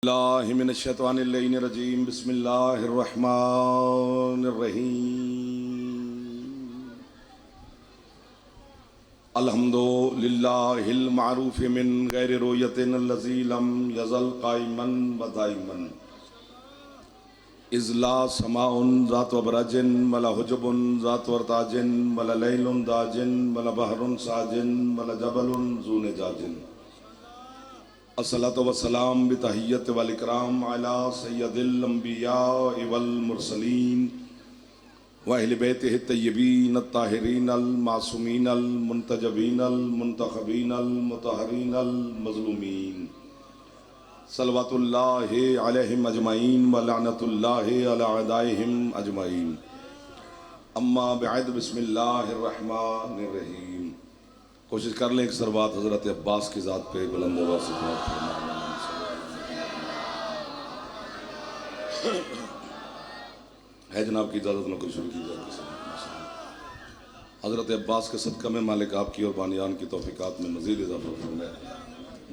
اللہ من الشیطان اللعین الرجیم بسم اللہ الرحمن الرحیم الحمدللہ المعروف من غیر رویت الذی لم یزل قائما و دائما اذ لا سماء ذات ابرج ولا حجب ذات ورتاج ولا لیل داج ولا بحر ساج ولا جبل ذو نجاج الصلاة والسلام بتحیت والاکرام علی سید الانبیاء والمرسلین واہل بیتہ الطیبین الطاہرین المعصومین المنتجبین المنتخبین المطہرین المظلومین صلوات اللہ علیہم اجمعین ولعنت اللہ علی اعدائہم اجمعین اما بعد بسم اللہ الرحمن الرحیم۔ کوشش کر لیں ایک سروات حضرت عباس کی ذات پہ بلند آواز سے دعا فرمائیں۔ ہے جناب کی اجازت میں کوئی شروع کی جائے حضرت عباس کے صدقہ میں مالک آپ کی اور بانیان کی توفیقات میں مزید اضافہ فرمائے۔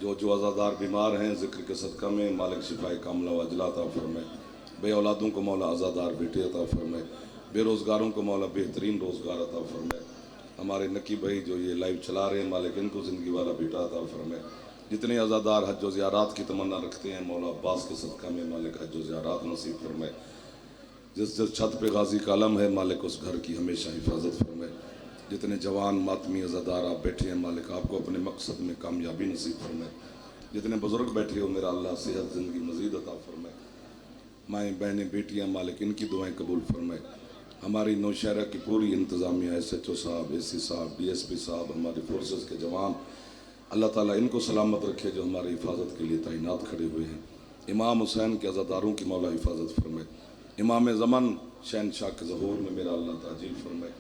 جو عزادار بیمار ہیں ذکر کے صدقہ میں مالک شفائے کاملہ و عاجلہ عطا فرمائے۔ بے اولادوں کو مولا عزادار بیٹے عطا فرمائے۔ بے روزگاروں کو مولا بہترین روزگار عطا فرمائے۔ ہمارے نکی بھائی جو یہ لائیو چلا رہے ہیں مالک ان کو زندگی والا بیٹا عطا فرمائے۔ جتنے عزادار حج و زیارات کی تمنا رکھتے ہیں مولا عباس کے صدقہ میں مالک حج و زیارات نصیب فرمائے۔ جس چھت پہ غازی کا علم ہے مالک اس گھر کی ہمیشہ حفاظت فرمائے۔ جتنے جوان ماتمی عزادار آپ بیٹھے ہیں مالک آپ کو اپنے مقصد میں کامیابی نصیب فرمائے۔ جتنے بزرگ بیٹھے ہو میرا اللہ صحت زندگی مزید عطا فرمائے۔ مائیں بہنیں بیٹیاں مالک ان کی دعائیں قبول فرمائے۔ ہماری نوشہرہ کی پوری انتظامیہ ایس ایچ او صاحب، اے سی صاحب، ڈی ایس پی صاحب، ہماری فورسز کے جوان اللہ تعالیٰ ان کو سلامت رکھے جو ہماری حفاظت کے لیے تعینات کھڑے ہوئے ہیں۔ امام حسین کے عزاداروں کی مولا حفاظت فرمائے۔ امام زمن شہنشاہ کے ظہور میں میرا اللہ تعجیل فرمائے۔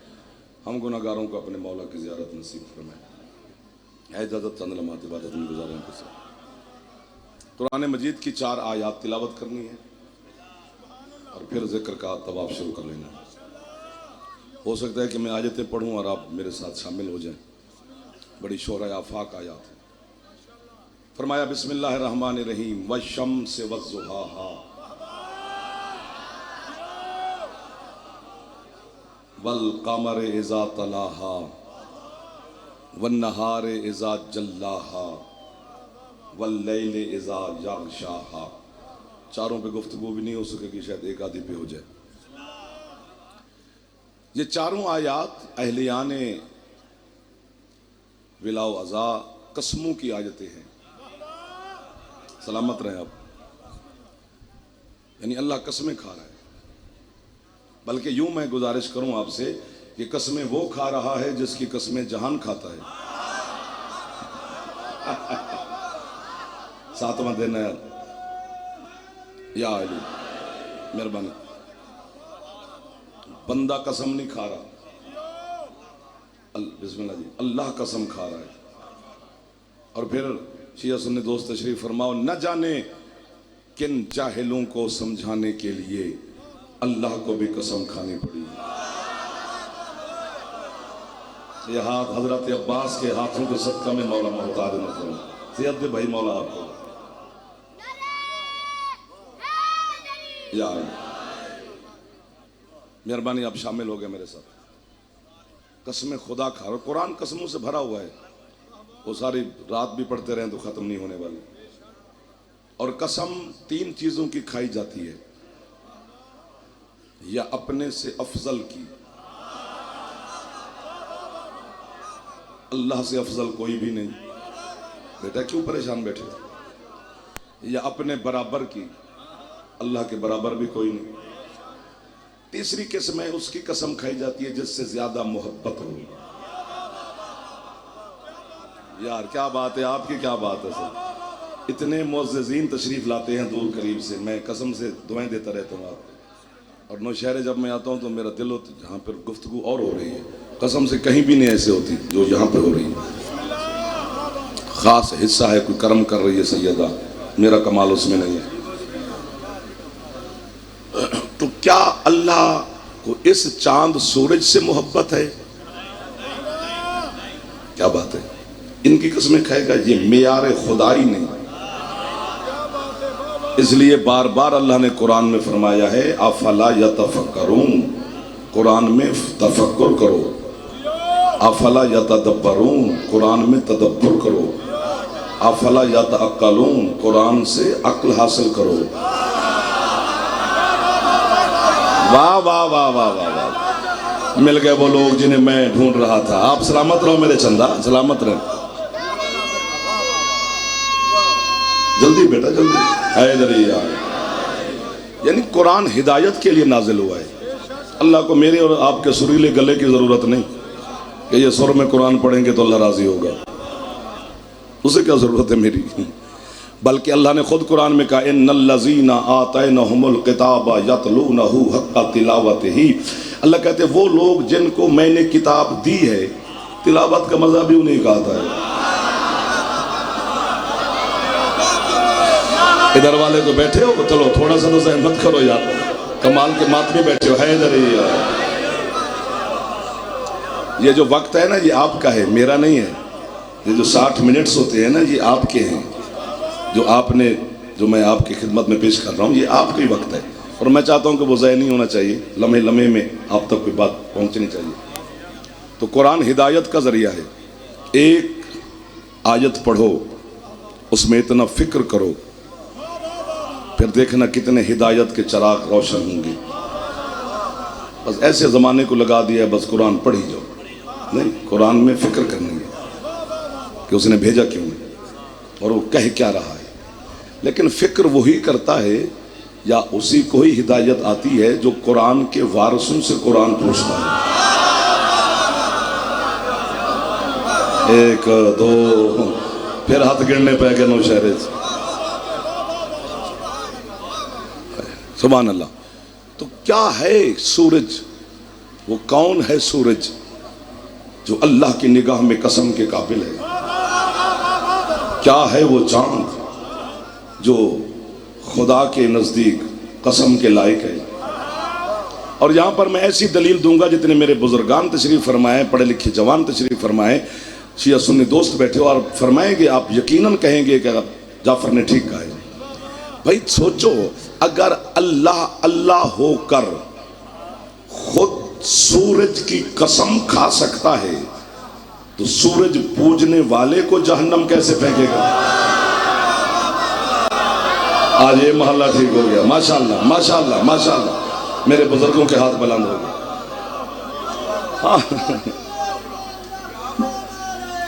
ہم گناہگاروں کو اپنے مولا کی زیارت نصیب فرمائے۔ ہے اجازت چند لمحات عبادت میں گزاریں کے ساتھ قرآن مجید کی 4 آیات تلاوت کرنی ہے اور پھر ذکر کا طواف شروع کر لینا ہے۔ ہو سکتا ہے کہ میں آیتیں پڑھوں اور آپ میرے ساتھ شامل ہو جائیں۔ بڑی شورۂ آفاق آیات ہے۔ فرمایا بسم اللہ الرحمن الرحیم والشمس والضحاہا والقمر اذا تلاہا والنہار اذا جلاہا واللیل اذا یغشاہا۔ چاروں پہ گفتگو بھی نہیں ہو سکے کہ شاید ایک آدھی پہ ہو جائے۔ یہ چاروں آیات اہلیان ولا و عزا قسموں کی آیتیں ہیں۔ سلامت رہیں آپ۔ یعنی اللہ قسمیں کھا رہا ہے، بلکہ یوں میں گزارش کروں آپ سے کہ قسمیں وہ کھا رہا ہے جس کی قسمیں جہان کھاتا ہے۔ ساتواں دن ہے یا علی مہربانی۔ بندہ قسم نہیں کھا رہا، بسم اللہ جی، اللہ قسم کھا رہا ہے۔ اور پھر شیعہ سنی دوست تشریف فرماؤ، نہ جانے کن جاہلوں کو سمجھانے کے لیے اللہ کو بھی قسم کھانی پڑی۔ یہ ہاتھ حضرت عباس کے ہاتھوں کے صدقہ میں مولا محتاج نظر سید دے بھائی مولا آپ کو یا مہربانی آپ شامل ہو گئے میرے ساتھ۔ قسمیں خدا کھا رہا، قرآن قسموں سے بھرا ہوا ہے، وہ ساری رات بھی پڑھتے رہیں تو ختم نہیں ہونے والی۔ اور قسم 3 چیزوں کی کھائی جاتی ہے، یا اپنے سے افضل کی، اللہ سے افضل کوئی بھی نہیں، بیٹا کیوں پریشان بیٹھے، یا اپنے برابر کی، اللہ کے برابر بھی کوئی نہیں۔ تیسری قسم ہے اس کی قسم کھائی جاتی ہے جس سے زیادہ محبت ہو۔ یار کیا بات ہے، آپ کی کیا بات ہے سر، اتنے معززین تشریف لاتے ہیں دور قریب سے، میں قسم سے دعائیں دیتا رہتا ہوں آپ کو۔ اور نوشہرے جب میں آتا ہوں تو میرا دل ہوتا ہے جہاں پر گفتگو اور ہو رہی ہے، قسم سے کہیں بھی نہیں ایسے ہوتی جو یہاں پہ ہو رہی ہے۔ خاص حصہ ہے، کوئی کرم کر رہی ہے سیدہ، میرا کمال اس میں نہیں ہے۔ تو کیا اللہ کو اس چاند سورج سے محبت ہے؟ کیا بات ہے، ان کی قسمیں کھائے گا، یہ معیار خدائی نہیں۔ اس لیے بار بار اللہ نے قرآن میں فرمایا ہے افلا یتفکرون، قرآن میں تفکر کرو، افلا یتدبرون، قرآن میں تدبر کرو، افلا یتعقلون، قرآن سے عقل حاصل کرو۔ واہ واہ واہ واہ واہ واہ، مل گئے وہ لوگ جنہیں میں ڈھونڈ رہا تھا۔ آپ سلامت رہو میرے چندہ، سلامت رہیں، جلدی بیٹا جلدی، حیدری آئے۔ یعنی قرآن ہدایت کے لیے نازل ہوا ہے۔ اللہ کو میرے اور آپ کے سریلے گلے کی ضرورت نہیں کہ یہ سر میں قرآن پڑھیں گے تو اللہ راضی ہوگا، اسے کیا ضرورت ہے میری؟ بلکہ اللہ نے خود قرآن میں کہا ان الذین آتینہم الکتاب یتلونہ حق تلاوتہ، اللہ کہتے ہیں وہ لوگ جن کو میں نے کتاب دی ہے تلاوت کا مزہ بھی انہیں کا آتا ہے۔ ادھر والے تو بیٹھے ہو، چلو تھوڑا سا تو زحمت کرو یار، کمال کے ماتمی بیٹھے ہو، ہے ادھر ہی یار۔ یہ جو وقت ہے نا یہ آپ کا ہے، میرا نہیں ہے۔ یہ جو 60 منٹس ہوتے ہیں نا یہ آپ کے ہیں، جو میں آپ کی خدمت میں پیش کر رہا ہوں یہ آپ کا ہی وقت ہے، اور میں چاہتا ہوں کہ وہ ضائع نہیں ہونا چاہیے، لمحے لمحے میں آپ تک کوئی بات پہنچنی چاہیے۔ تو قرآن ہدایت کا ذریعہ ہے۔ ایک آیت پڑھو، اس میں اتنا فکر کرو، پھر دیکھنا کتنے ہدایت کے چراغ روشن ہوں گے۔ بس ایسے زمانے کو لگا دیا ہے بس قرآن پڑھی جاؤ، نہیں، قرآن میں فکر کرنی ہے کہ اس نے بھیجا کیوں ہے اور وہ کہہ کیا رہا ہے۔ لیکن فکر وہی کرتا ہے یا اسی کو ہی ہدایت آتی ہے جو قرآن کے وارثوں سے قرآن پوچھتا ہے۔ ایک دو، پھر ہاتھ گرنے پہ گئے نوشہرے سے، سبحان اللہ۔ تو کیا ہے سورج؟ وہ کون ہے سورج جو اللہ کی نگاہ میں قسم کے قابل ہے؟ کیا ہے وہ چاند جو خدا کے نزدیک قسم کے لائق ہے؟ اور یہاں پر میں ایسی دلیل دوں گا جتنے میرے بزرگان تشریف فرمائے، پڑھے لکھے جوان تشریف فرمائے، شیعہ سنی دوست بیٹھے ہو اور فرمائیں گے، آپ یقیناً کہیں گے کہ جعفر نے ٹھیک کہا ہے۔ بھائی سوچو، اگر اللہ اللہ ہو کر خود سورج کی قسم کھا سکتا ہے تو سورج پوجنے والے کو جہنم کیسے پھینکے گا؟ آج یہ محلہ ٹھیک ہو گیا، ماشاءاللہ ماشاءاللہ ماشاءاللہ، میرے بزرگوں کے ہاتھ بلند ہو گئے۔ ہاں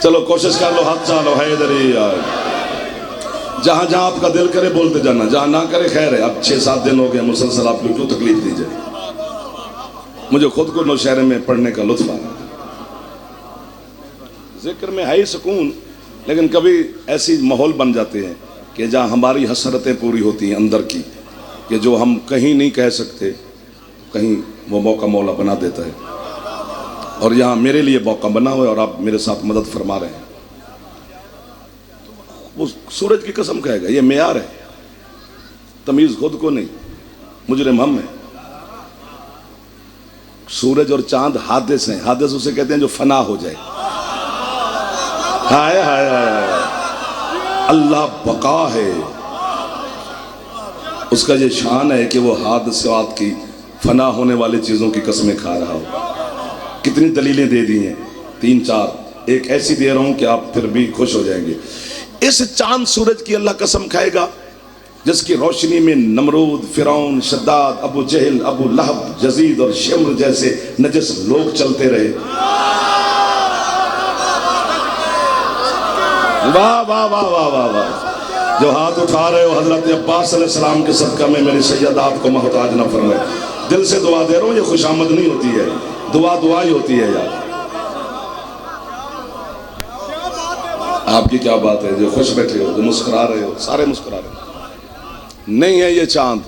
چلو کوشش کر لو، ہاتھ چالو، ہے ادھر ہی یار۔ جہاں جہاں آپ کا دل کرے بولتے جانا، جہاں نہ کرے خیر ہے۔ اب 6-7 دن ہو گئے مسلسل، آپ کو کیوں تکلیف دی جائے؟ مجھے خود کو نوشہرے میں پڑھنے کا لطف آنا، ذکر میں ہے ہی سکون، لیکن کبھی ایسی ماحول بن جاتے ہیں کہ جہاں ہماری حسرتیں پوری ہوتی ہیں اندر کی، کہ جو ہم کہیں نہیں کہہ سکتے، کہیں وہ موقع مولا بنا دیتا ہے، اور یہاں میرے لیے موقع بنا ہوا ہے اور آپ میرے ساتھ مدد فرما رہے ہیں۔ وہ سورج کی قسم کہے گا، یہ معیار ہے، تمیز خود کو نہیں، مجرم ہم ہیں۔ سورج اور چاند حادث ہیں، حادث اسے کہتے ہیں جو فنا ہو جائے۔ ہائے ہائے ہائے، اللہ بقا ہے، اس کا یہ شان ہے کہ وہ حادثات کی، فنا ہونے والی چیزوں کی قسمیں کھا رہا ہو۔ کتنی دلیلیں دے دی ہیں، 3-4، ایک ایسی دے رہا ہوں کہ آپ پھر بھی خوش ہو جائیں گے۔ اس چاند سورج کی اللہ قسم کھائے گا جس کی روشنی میں نمرود، فرعون، شداد، ابو جہل، ابو لہب، یزید اور شمر جیسے نجس لوگ چلتے رہے۔ واہ واہ واہ واہ واہ واہ، جو ہاتھ اٹھا رہے ہو حضرت عباس علیہ السلام کے صدقہ میں میری سید آپ کو محتاج نہ فرمائے۔ دل سے دعا دے رہا ہوں، یہ خوش آمد نہیں ہوتی ہے، دعا دعا ہی ہوتی ہے یار۔ آپ کی کیا بات ہے جو خوش بیٹھے ہو، جو مسکرا رہے ہو، سارے مسکرا رہے ہو۔ نہیں ہے یہ چاند،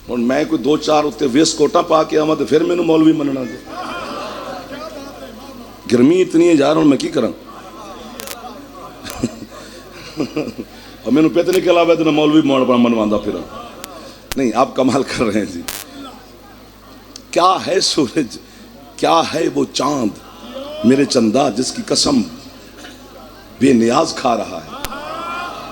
اور میں کوئی 2-4 اتنے ویس کوٹا پا کے آما تو پھر میں نے مولوی مننا دے۔ گرمی اتنی ہے جا رہا ہوں میں کی کروں، اور میں نے پیتنے کے علاوہ تو مولوی منواندہ پھر۔ نہیں، آپ کمال کر رہے ہیں جی۔ کیا ہے سورج، کیا ہے وہ چاند میرے چندہ جس کی قسم بے نیاز کھا رہا ہے۔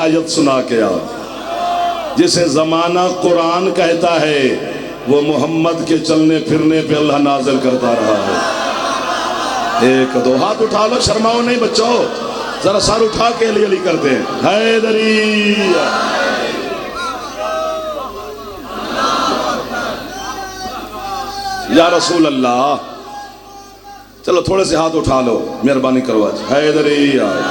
آیت سنا کے آ، جسے زمانہ قرآن کہتا ہے وہ محمد کے چلنے پھرنے پہ اللہ نازل کرتا رہا ہے۔ ایک دو ہاتھ اٹھا لو، شرماؤ نہیں بچو، ذرا سر اٹھا کے علی علی کرتے ہیں، حیدری۔ یا رسول اللہ، چلو تھوڑے سے ہاتھ اٹھا لو، مہربانی کرو آج، حیدری آئے۔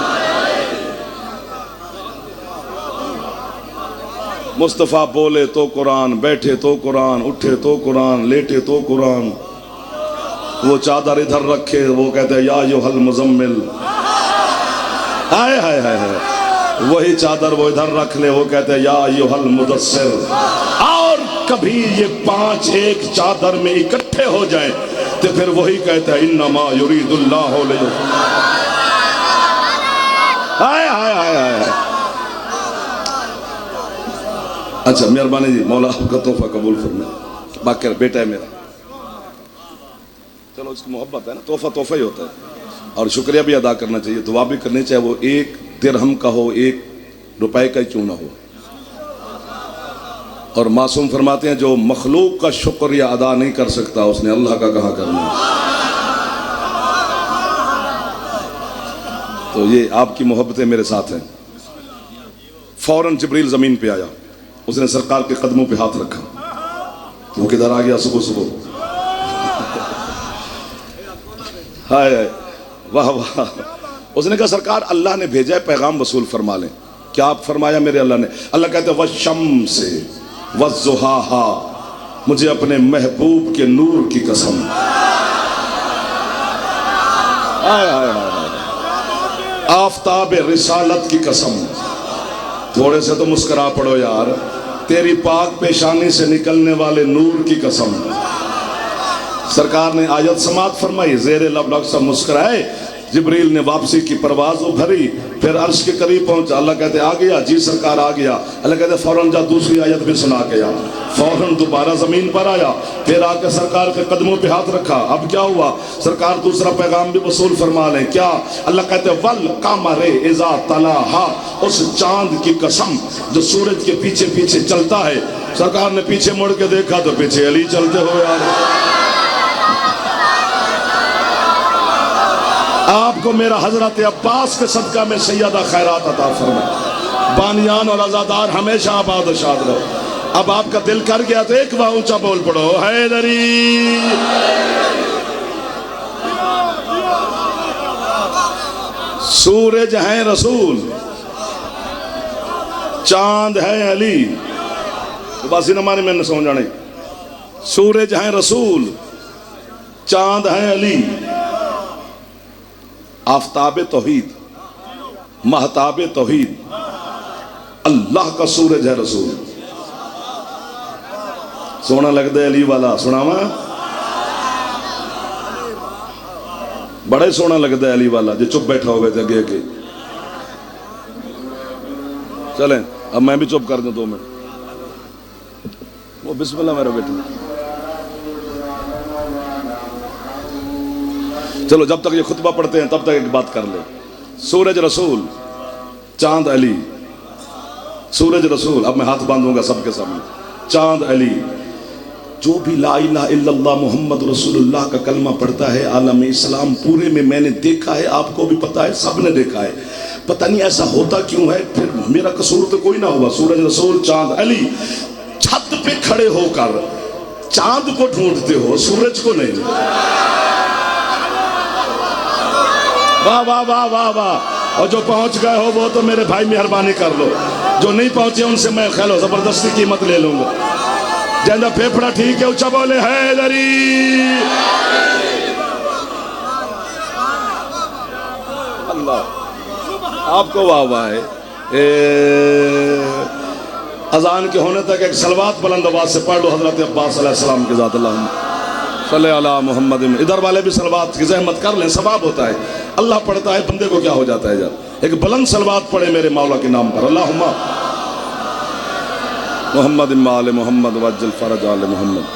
مصطفیٰ بولے تو قرآن، بیٹھے تو قرآن، اٹھے تو قرآن، لیٹے تو قرآن۔ وہ چادر ادھر رکھے وہ کہتے ہیں یا ایھا المزمل، ہائے ہائے ہائے ہائے، وہی چادر وہ ادھر رکھ لے وہ کہتے ہیں یا ایھا المدثر۔ اور کبھی یہ پانچ ایک چادر میں اکٹھے ہو جائیں تو پھر وہی کہتا ہے انما یرید اللہ علیہ، ہائے ہائے ہائے ہائے۔ اچھا مہربانی جی، مولا آپ کا تحفہ قبول فرمائے، باقی بیٹا ہے میرا، چلو اس کی محبت ہے نا، تحفہ تحفہ ہی ہوتا ہے، اور شکریہ بھی ادا کرنا چاہیے، دعا بھی کرنی چاہیے، وہ ایک درہم کا ہو، ایک روپے کا ہی کیوں نہ ہو۔ اور معصوم فرماتے ہیں جو مخلوق کا شکریہ ادا نہیں کر سکتا اس نے اللہ کا کہاں کرنا ہے۔ تو یہ آپ کی محبتیں میرے ساتھ ہیں۔ فوراً جبریل زمین پہ آیا، اس نے سرکار کے قدموں پہ ہاتھ رکھا، وہ کدھر آ گیا صبح صبح، ہائے ہائے واہ واہ۔ اس نے کہا سرکار اللہ نے بھیجا ہے، پیغام وصول فرما لیں۔ کیا آپ فرمایا میرے اللہ نے؟ اللہ کہتے ہیں والشمس والضحاہا، مجھے اپنے محبوب کے نور کی قسم، ہائے ہائے ہائے، آفتاب رسالت کی قسم۔ تھوڑے سے تو مسکرا پڑو یار، تیری پاک پیشانی سے نکلنے والے نور کی قسم۔ سرکار نے آیت سماعت فرمائی، زیر لب ڈاکٹر صاحب مسکرائے، جبریل نے واپسی کی پرواز بھری، پھر عرش کے قریب پہنچا، اللہ کہتے آ گیا؟ جی سرکار آ گیا۔ اللہ کہتے فوراً جا دوسری آیت بھی سنا کے آ۔ فوراً دوبارہ زمین پر آیا، پھر آ کے سرکار کے قدموں پہ ہاتھ رکھا۔ اب کیا ہوا؟ سرکار دوسرا پیغام بھی وصول فرما لیں۔ کیا؟ اللہ کہتے والقمر اذا تلاہا، اس چاند کی قسم جو سورج کے پیچھے پیچھے چلتا ہے۔ سرکار نے پیچھے مڑ کے دیکھا تو پیچھے علی چلتے ہوئے آ رہے۔ آپ کو میرا حضرت عباس کے صدقہ میں سیدہ خیرات عطا فرمائے، بانیان اور عزادار ہمیشہ آباد و شاد رہو۔ اب آپ کا دل کر گیا تو ایک بار اونچا بول پڑو، حیدری۔ سورج ہیں رسول، چاند ہے علی، تو باسی نمانے میں نے سمجھ جانے، سورج ہیں رسول، چاند ہیں علی، آفتاب توحید، مہتاب توحید، اللہ کا سورج ہے رسول۔ سونا لگ دے علی والا، سناوا بڑے سونا لگ دے علی والا، جو چپ بیٹھا ہو گئے تھے اگے اگے۔ چلیں اب میں بھی چپ کر دوں 2 منٹ۔ وہ بسم اللہ میرا بیٹا، چلو جب تک یہ خطبہ پڑھتے ہیں تب تک ایک بات کر لیں۔ سورج رسول، چاند علی، سورج رسول، اب میں ہاتھ باندھوں گا سب کے سامنے، چاند علی۔ جو بھی لا الہ الا اللہ محمد رسول اللہ کا کلمہ پڑھتا ہے عالم اسلام پورے میں، میں نے دیکھا ہے، آپ کو بھی پتا ہے، سب نے دیکھا ہے، پتہ نہیں ایسا ہوتا کیوں ہے، پھر میرا قصور تو کوئی نہ ہوا۔ سورج رسول، چاند علی، چھت پہ کھڑے ہو کر چاند کو ڈھونڈتے ہو، سورج کو نہیں۔ واہ واہ واہ واہ واہ۔ اور جو پہنچ گئے ہو وہ تو میرے بھائی مہربانی کر لو، جو نہیں پہنچے ان سے میں خیلو زبردستی قیمت لے لوں گا۔ جہاں پھیپڑا ٹھیک ہے اچھا بولے حیدری۔ اللہ آپ کو واہ واہ ہے۔ اذان کے ہونے تک ایک صلوات بلند آواز سے پڑھ لو حضرت عباس علیہ السلام کی ذات، اللہم صلی علی محمد۔ ادھر والے بھی صلوات کی زحمت کر لیں، ثواب ہوتا ہے، اللہ پڑھتا ہے بندے کو کیا ہو جاتا ہے جب ایک بلند صلوات پڑھے میرے مولا کے نام پر، اللہم محمد آل محمد وعجل فرج آل محمد۔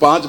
5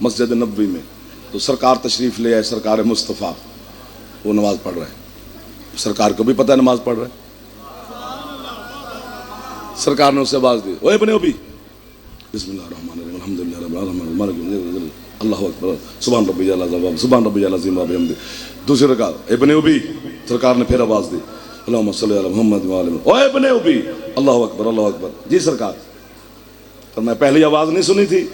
مسجد نبوی میں، تو سرکار تشریف لے آئے، سرکار مصطفیٰ، وہ نماز پڑھ رہے ہیں، سرکار کو بھی پتہ ہے نماز پڑھ رہے ہیں۔ سرکار نے اسے آواز دی، اوے ابن ابی، بسم اللہ الرحمن الرحیم، الحمدللہ رب العالمین، مالک یوم الدین، اللہ اکبر، سبحان ربی العظیم، سبحان ربی العظیم و بحمدہ۔ دوسری رکعت، ابن ابی، سرکار نے پھر آواز دی، اللہم صلی علی محمد و آل محمد، اوے ابن ابی، اللہ اکبر، اللہ اکبر۔ جی سرکار، پر میں پہلی آواز نہیں سنی تھی؟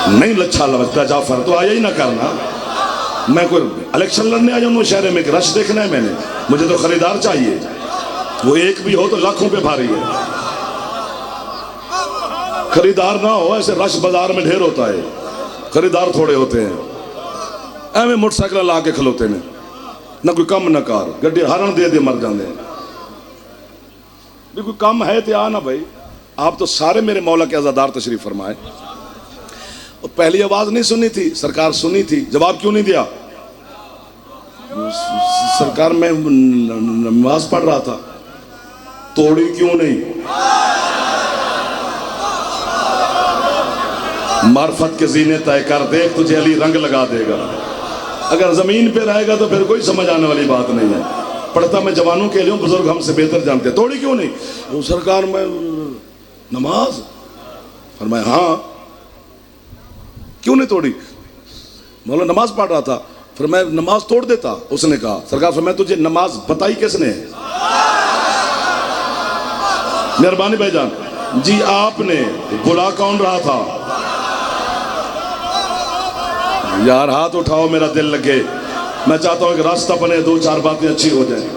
نہیں لچھا لگتا جعفر تو آیا ہی نہ کرنا، میں کوئی الیکشن لڑنے آیا ہوں شہر میں، رش دیکھنا ہے میں نے، مجھے تو خریدار چاہیے، وہ ایک بھی ہو تو لاکھوں پہ بھاری ہے، خریدار نہ ہو ایسے رش بازار میں ڈھیر ہوتا ہے، خریدار تھوڑے ہوتے ہیں، ایویں موٹر سائیکل لا کے کھلوتے ہیں، نہ کوئی کم نہ کار، گڈی ہارن دے دے مر جاندے ہیں، بھی کوئی کم ہے تو آنا بھائی، آپ تو سارے میرے مولا کے عزادار تشریف فرمائے۔ پہلی آواز نہیں سنی تھی، سرکار سنی تھی، جواب کیوں نہیں دیا؟ سرکار میں نماز پڑھ رہا تھا، توڑی کیوں نہیں؟ معرفت کے زینے طے کر، دیکھ تجھے علی رنگ لگا دے گا، اگر زمین پہ رہے گا تو پھر کوئی سمجھ آنے والی بات نہیں ہے، پڑھتا میں جوانوں کے لیے، بزرگ ہم سے بہتر جانتے ہیں، توڑی کیوں نہیں؟ وہ سرکار میں نماز، فرمایا ہاں، کیوں نہیں توڑی؟ مولا نماز پڑھ رہا تھا، پھر میں نماز توڑ دیتا، اس نے کہا، سرکار فرمایا تجھے نماز بتائی کس نے؟ مہربانی بھائی جان، جی آپ نے، بلا کون رہا تھا؟ یار ہاتھ اٹھاؤ، میرا دل لگے، میں چاہتا ہوں کہ راستہ بنے، دو چار باتیں اچھی ہو جائیں۔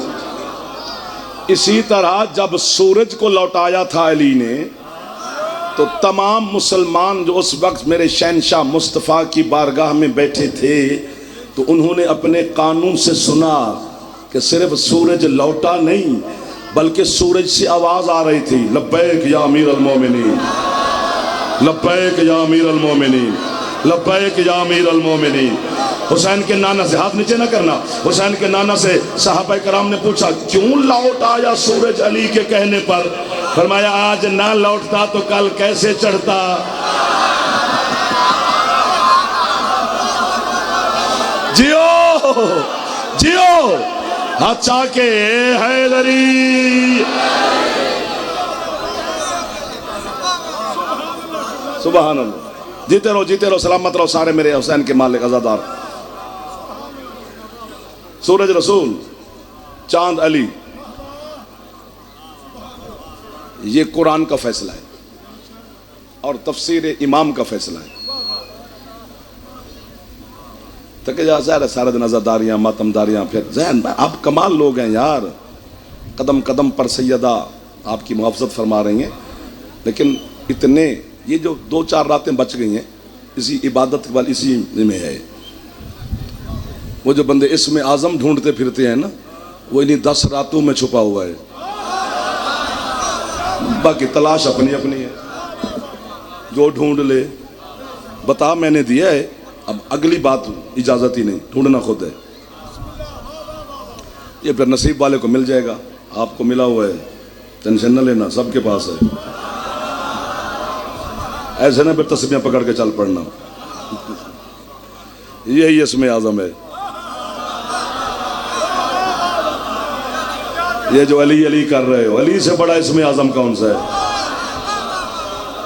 اسی طرح جب سورج کو لوٹایا تھا علی نے، تو تمام مسلمان جو اس وقت میرے شہنشاہ مصطفیٰ کی بارگاہ میں بیٹھے تھے، تو انہوں نے اپنے قانون سے سنا کہ صرف سورج لوٹا نہیں بلکہ سورج سے آواز آ رہی تھی، لبیک یا امیر المومنین، لبیک یا امیر المومنین، لبیک یا امیر المومنین۔ حسین کے نانا سے، ہاتھ نیچے نہ کرنا، حسین کے نانا سے صحابہ کرام نے پوچھا کیوں لوٹ آیا سورج علی کے کہنے پر؟ فرمایا آج نہ لوٹتا تو کل کیسے چڑھتا؟ جیو جیو ہاتھ چاکے حیدری، سبحان اللہ، جیتے رہو جیتے رہو، سلامت رہو سارے میرے حسین کے مالک عزادار۔ سورج رسول، چاند علی، یہ قرآن کا فیصلہ ہے اور تفسیر امام کا فیصلہ ہے۔ تک جا سارے دن عزاداریاں ماتمداریاں، پھر ذہن آپ کمال لوگ ہیں یار، قدم قدم پر سیدہ آپ کی محافظت فرما رہی ہیں، لیکن اتنے یہ جو دو چار راتیں بچ گئی ہیں اسی عبادت والی اسی میں ہے۔ وہ جو بندے اسم اعظم ڈھونڈتے پھرتے ہیں نا، وہ انہی 10 راتوں میں چھپا ہوا ہے، باقی تلاش اپنی اپنی ہے، جو ڈھونڈ لے بتا میں نے دیا ہے، اب اگلی بات اجازت ہی نہیں، ڈھونڈنا خود ہے، یہ پھر نصیب والے کو مل جائے گا، آپ کو ملا ہوا ہے، ٹینشن نہ لینا، سب کے پاس ہے، ایسے نہ پھر تسبیحاں پکڑ کے چل پڑنا، یہی اسم اعظم ہے۔ یہ جو علی علی کر رہے ہو، علی سے بڑا اسم اعظم کون سا ہے؟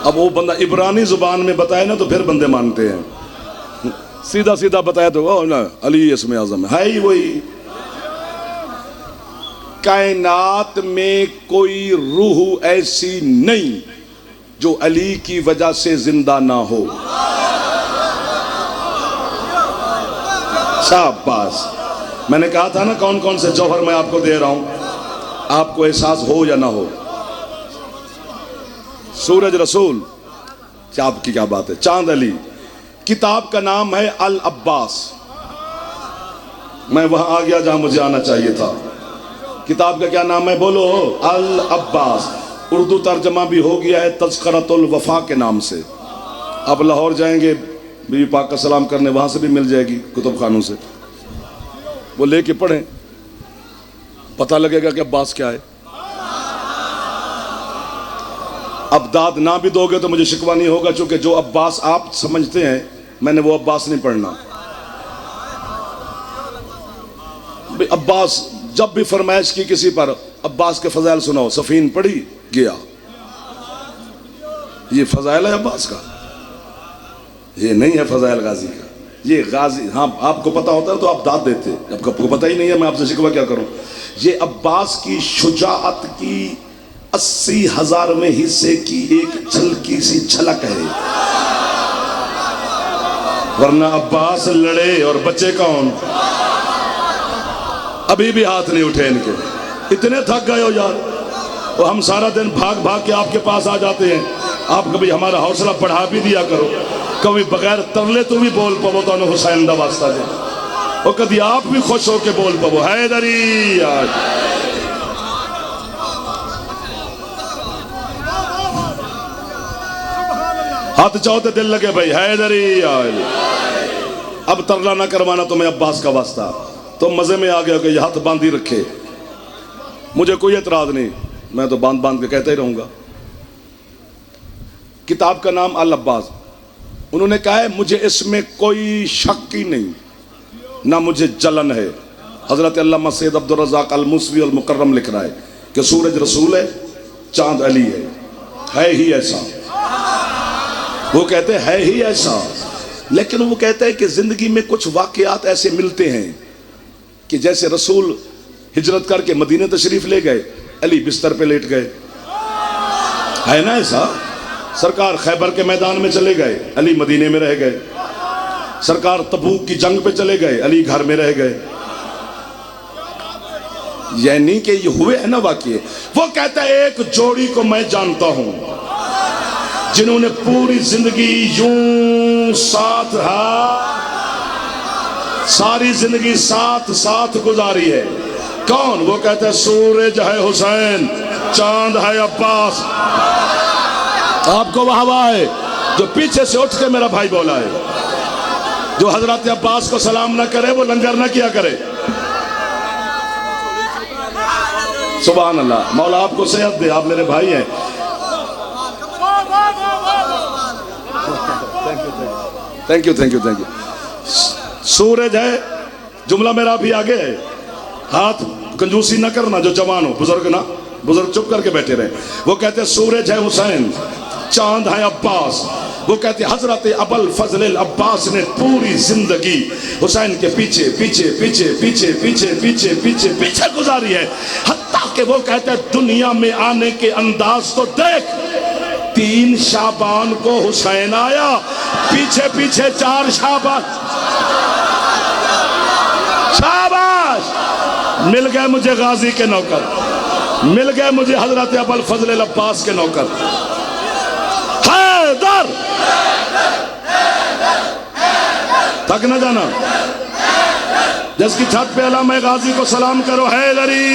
اب وہ بندہ عبرانی زبان میں بتائے نا تو پھر بندے مانتے ہیں، سیدھا سیدھا بتایا تو نا علی اسم اعظم ہے ہی وہی۔ کائنات میں کوئی روح ایسی نہیں جو علی کی وجہ سے زندہ نہ ہو۔ شاباش، میں نے کہا تھا نا کون کون سے جوہر میں آپ کو دے رہا ہوں، آپ کو احساس ہو یا نہ ہو۔ سورج رسول، آپ کی کیا بات ہے، چاند علی، کتاب کا نام ہے العباس، میں وہاں آ گیا جہاں مجھے آنا چاہیے تھا، کتاب کا کیا نام ہے بولو؟ العباس، اردو ترجمہ بھی ہو گیا ہے تذکرۃ الوفا کے نام سے، آپ لاہور جائیں گے بی بی پاک کا سلام کرنے، وہاں سے بھی مل جائے گی کتب خانوں سے، وہ لے کے پڑھیں، پتہ لگے گا کہ عباس کیا ہے۔ اب داد نہ بھی دو گے تو مجھے شکوہ نہیں ہوگا، چونکہ جو عباس آپ سمجھتے ہیں میں نے وہ عباس نہیں پڑھنا۔ عباس جب بھی فرمائش کی کسی پر، عباس کے فضائل سناؤ، صفین پڑھی گیا، یہ فضائل ہے عباس کا، یہ نہیں ہے فضائل غازی کا۔ یہ غازی، ہاں آپ کو پتا ہوتا ہے تو آپ داد دیتے، اب کو پتا ہی نہیں ہے، میں آپ سے شکوہ کیا کروں۔ یہ عباس کی شجاعت کی 80,000ویں حصے کی ایک چھلکی سی جھلک ہے، ورنہ عباس لڑے اور بچے کون؟ ابھی بھی ہاتھ نہیں اٹھے ان کے، اتنے تھک گئے ہو یار، اور ہم سارا دن بھاگ بھاگ کے آپ کے پاس آ جاتے ہیں، آپ کبھی ہمارا حوصلہ بڑھا بھی دیا کرو، کبھی بغیر ترلے تو بھی بول پاو تو انہوں حسین دا واسطہ دے، اور کبھی آپ بھی خوش ہو کے بول پاو حیدری آج۔ ہاتھ چاہتے دل لگے بھائی حیدری آج۔ اب ترلا نہ کروانا تمہیں عباس کا واسطہ، تو مزے میں آ گیا کہ یہ ہاتھ باندھی رکھے، مجھے کوئی اعتراض نہیں، میں تو باندھ باندھ کے کہتا ہی رہوں گا۔ کتاب کا نام العباس، انہوں نے کہا ہے مجھے اس میں کوئی شک ہی نہیں، نہ مجھے جلن ہے۔ حضرت علامہ سید عبدالرزاق الموسوی المکرم لکھ رہا ہے کہ سورج رسول ہے، چاند علی ہے ہی ایسا، وہ کہتے ہیں ہے ہی ایسا، لیکن وہ کہتے ہیں کہ زندگی میں کچھ واقعات ایسے ملتے ہیں کہ جیسے رسول ہجرت کر کے مدینہ تشریف لے گئے، علی بستر پہ لیٹ گئے، ہے نا ایسا؟ سرکار خیبر کے میدان میں چلے گئے، علی مدینے میں رہ گئے، سرکار تبوک کی جنگ پہ چلے گئے، علی گھر میں رہ گئے، یعنی کہ یہ ہوئے ہیں نا واقعے۔ وہ کہتا ہے ایک جوڑی کو میں جانتا ہوں جنہوں نے پوری زندگی یوں ساتھ ساری زندگی ساتھ ساتھ گزاری ہے۔ کون؟ وہ کہتا ہے سورج ہے حسین، چاند ہے عباس۔ آپ کو واہ واہ ہے جو پیچھے سے اٹھ کے میرا بھائی بولا ہے، جو حضرت عباس کو سلام نہ کرے وہ لنگر نہ کیا کرے۔ سبحان اللہ، مولا آپ کو صحت دے، آپ میرے بھائی ہیں۔ Thank you thank you thank you. سورج ہے، جملہ میرا بھی آگے ہے، ہاتھ کنجوسی نہ کرنا جو جوان ہو، بزرگ نہ، بزرگ چپ کر کے بیٹھے رہے۔ وہ کہتے ہیں سورج ہے حسین، چاند ہے عباس۔ وہ کہتے ہیں حضرت ابوالفضل العباس نے پوری زندگی حسین کے پیچھے پیچھے پیچھے پیچھے پیچھے پیچھے پیچھے پیچھے گزاری ہے، حتیٰ کہ وہ کہتے ہیں دنیا میں آنے کے انداز تو دیکھ، 3 شعبان کو حسین آیا، پیچھے پیچھے 4 شعبان۔ شاباش، مل گئے مجھے غازی کے نوکر، مل گئے مجھے حضرت ابوالفضل العباس کے نوکر۔ حیدر، تھک نہ جانا، جس کی چھت پہ علامہ غازی کو سلام کرو، حیدری۔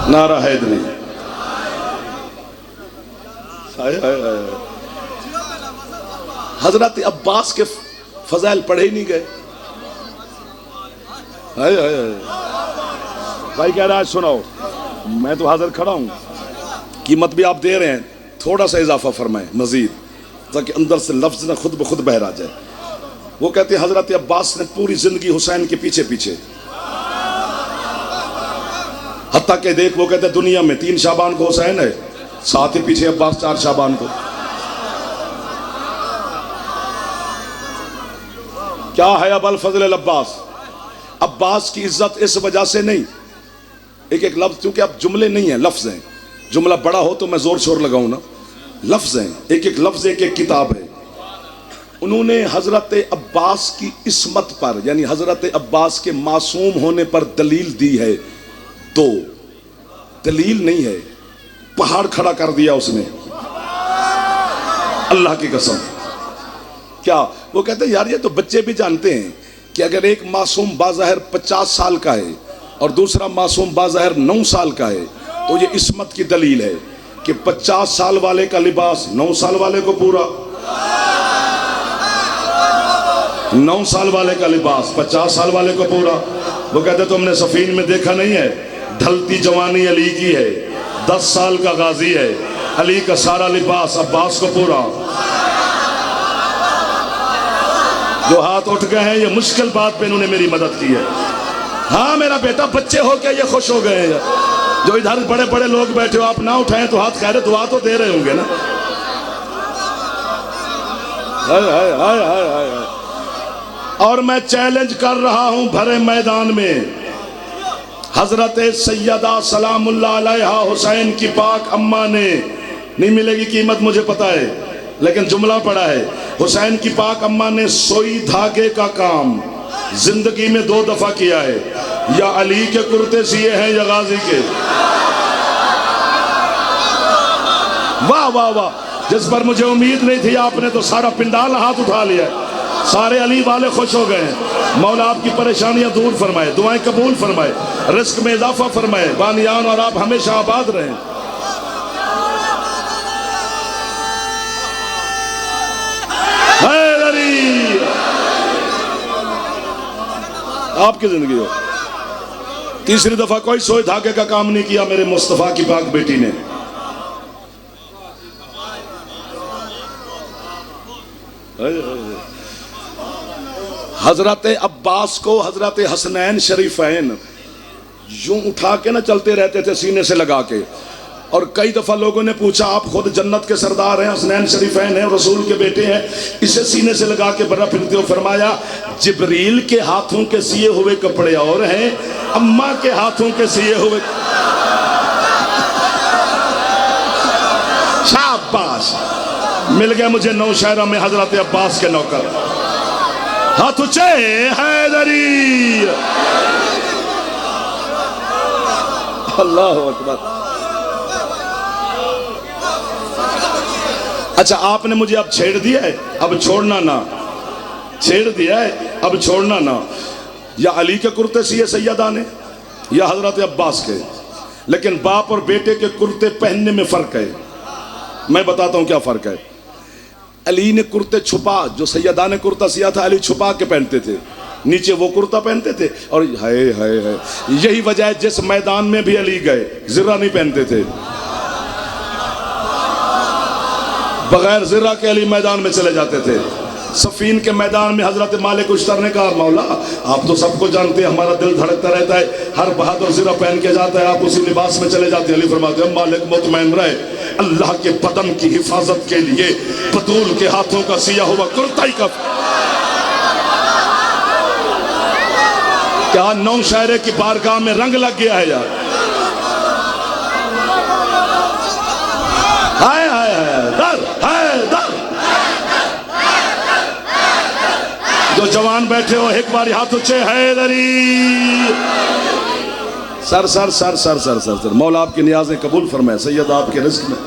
نعرہ حیدری۔ حضرت عباس کے فضائل پڑھے ہی نہیں گئے۔ بھائی کہہ رہا ہے سناؤ، میں تو حاضر کھڑا ہوں، قیمت بھی آپ دے رہے ہیں، تھوڑا سا اضافہ فرمائیں مزید تاکہ اندر سے لفظ نہ خود بخود بہر آ جائے۔ وہ کہتے ہیں حضرت عباس نے پوری زندگی حسین کے پیچھے پیچھے، حتیٰ کہ دیکھ، وہ کہتے ہیں دنیا میں 3 شعبان کو حسین ہے، ساتھ ہی پیچھے عباس 4 شعبان کو۔ کیا ہے ابوالفضل العباس؟ عباس کی عزت اس وجہ سے نہیں، ایک ایک لفظ، کیونکہ اب جملے نہیں ہیں، لفظ ہیں، جملہ بڑا ہو تو میں زور شور لگاؤں نا، لفظ ہیں، ایک ایک لفظ ایک ایک کتاب ہے۔ انہوں نے حضرت عباس کی عصمت پر، یعنی حضرت عباس کے معصوم ہونے پر دلیل دی ہے، 2 دلیل نہیں ہے، پہاڑ کھڑا کر دیا اس نے، اللہ کی قسم۔ کیا؟ وہ کہتے ہیں یار یہ تو بچے بھی جانتے ہیں کہ اگر ایک معصوم بظاہر 50 سال کا ہے اور دوسرا معصوم بظاہر 9 سال کا ہے تو یہ عصمت کی دلیل ہے کہ 50 سال والے کا لباس 9 سال والے کو پورا، 9 سال والے کا لباس 50 سال والے کو پورا. وہ کہتے تم نے سفین میں دیکھا نہیں ہے, ڈھلتی جوانی علی کی ہے, 10 سال کا غازی ہے, علی کا سارا لباس عباس کو پورا. جو ہاتھ اٹھ گئے ہیں یہ مشکل بات پہ انہوں نے میری مدد کی ہے. ہاں میرا بیٹا, بچے ہو کے یہ خوش ہو گئے ہیں. جو ادھر بڑے بڑے لوگ بیٹھے ہو آپ نہ اٹھائیں تو ہاتھ خیر دعا تو دے رہے ہوں گے نا. اور میں چیلنج کر رہا ہوں بھرے میدان میں, حضرت سیدہ سلام اللہ علیہ حسین کی پاک اماں نے, نہیں ملے گی قیمت مجھے پتا ہے لیکن جملہ پڑا ہے, حسین کی پاک اماں نے سوئی دھاگے کا کام زندگی میں 2 دفعہ کیا ہے. یا علی کے کرتے سیے ہیں یا غازی کے. واہ واہ واہ, جس پر مجھے امید نہیں تھی آپ نے تو سارا پنڈال ہاتھ اٹھا لیا ہے. سارے علی والے خوش ہو گئے ہیں. مولا آپ کی پریشانیاں دور فرمائے, دعائیں قبول فرمائے, رزق میں اضافہ فرمائے, بانیان اور آپ ہمیشہ آباد رہیں. حیدری آپ کی زندگی ہو. تیسری دفعہ کوئی سوئی دھاگے کا کام نہیں کیا میرے مصطفیٰ کی پاک بیٹی نے. حضرت عباس کو حضرت حسنین شریفین یوں اٹھا کے نہ چلتے رہتے تھے سینے سے لگا کے. اور کئی دفعہ لوگوں نے پوچھا آپ خود جنت کے سردار ہیں, حسنین شریفین ہیں, رسول کے بیٹے ہیں, اسے سینے سے لگا کے برا پھرتے ہو. فرمایا جبریل کے ہاتھوں کے سیے ہوئے کپڑے اور ہیں, اماں کے ہاتھوں کے سیے ہوئے. شاباش, مل گیا مجھے نوشہرہ میں حضرت عباس کے نوکر. ہاتھ اونچے, حیدری. اللہ اکبر. اچھا آپ نے مجھے اب چھیڑ دیا ہے, اب چھوڑنا نہ. چھیڑ دیا ہے اب چھوڑنا نہ. یا علی کے کرتے سیے سیدہ نے یا حضرت عباس کے, لیکن باپ اور بیٹے کے کرتے پہننے میں فرق ہے. میں بتاتا ہوں کیا فرق ہے. علی نے کرتے چھپا, جو سیدہ نے کرتا سیا تھا علی چھپا کے پہنتے تھے, نیچے وہ کرتا پہنتے تھے. اور ہائے ہائے ہائے, یہی وجہ ہے جس میدان میں بھی علی گئے زرہ نہیں پہنتے تھے. بغیر زرہ کے علی میدان میں چلے جاتے تھے. صفین کے میدان میں حضرت مالک اشتر نے کہا مولا آپ تو سب کو جانتے ہیں, ہمارا دل دھڑکتا رہتا ہے, ہر بہادر زرہ پہن کے جاتا ہے, آپ اسی لباس میں چلے جاتے ہیں. علی فرماتے ہیں مالک مطمئن رہے, اللہ کے بدن کی حفاظت کے لیے بطول کے ہاتھوں کا سیا ہوا کرتا ہی کف. کیا نوشہرے کی بارگاہ میں رنگ لگ گیا ہے یار. ہائے ہائے ہائے در ہائے در. جو جوان بیٹھے ہو ایک باری ہاتھ اونچے, حیدری. سر سر سر سر سر سر سر. مولا آپ کی نیازیں قبول فرمائے, سید آپ کے رزق میں.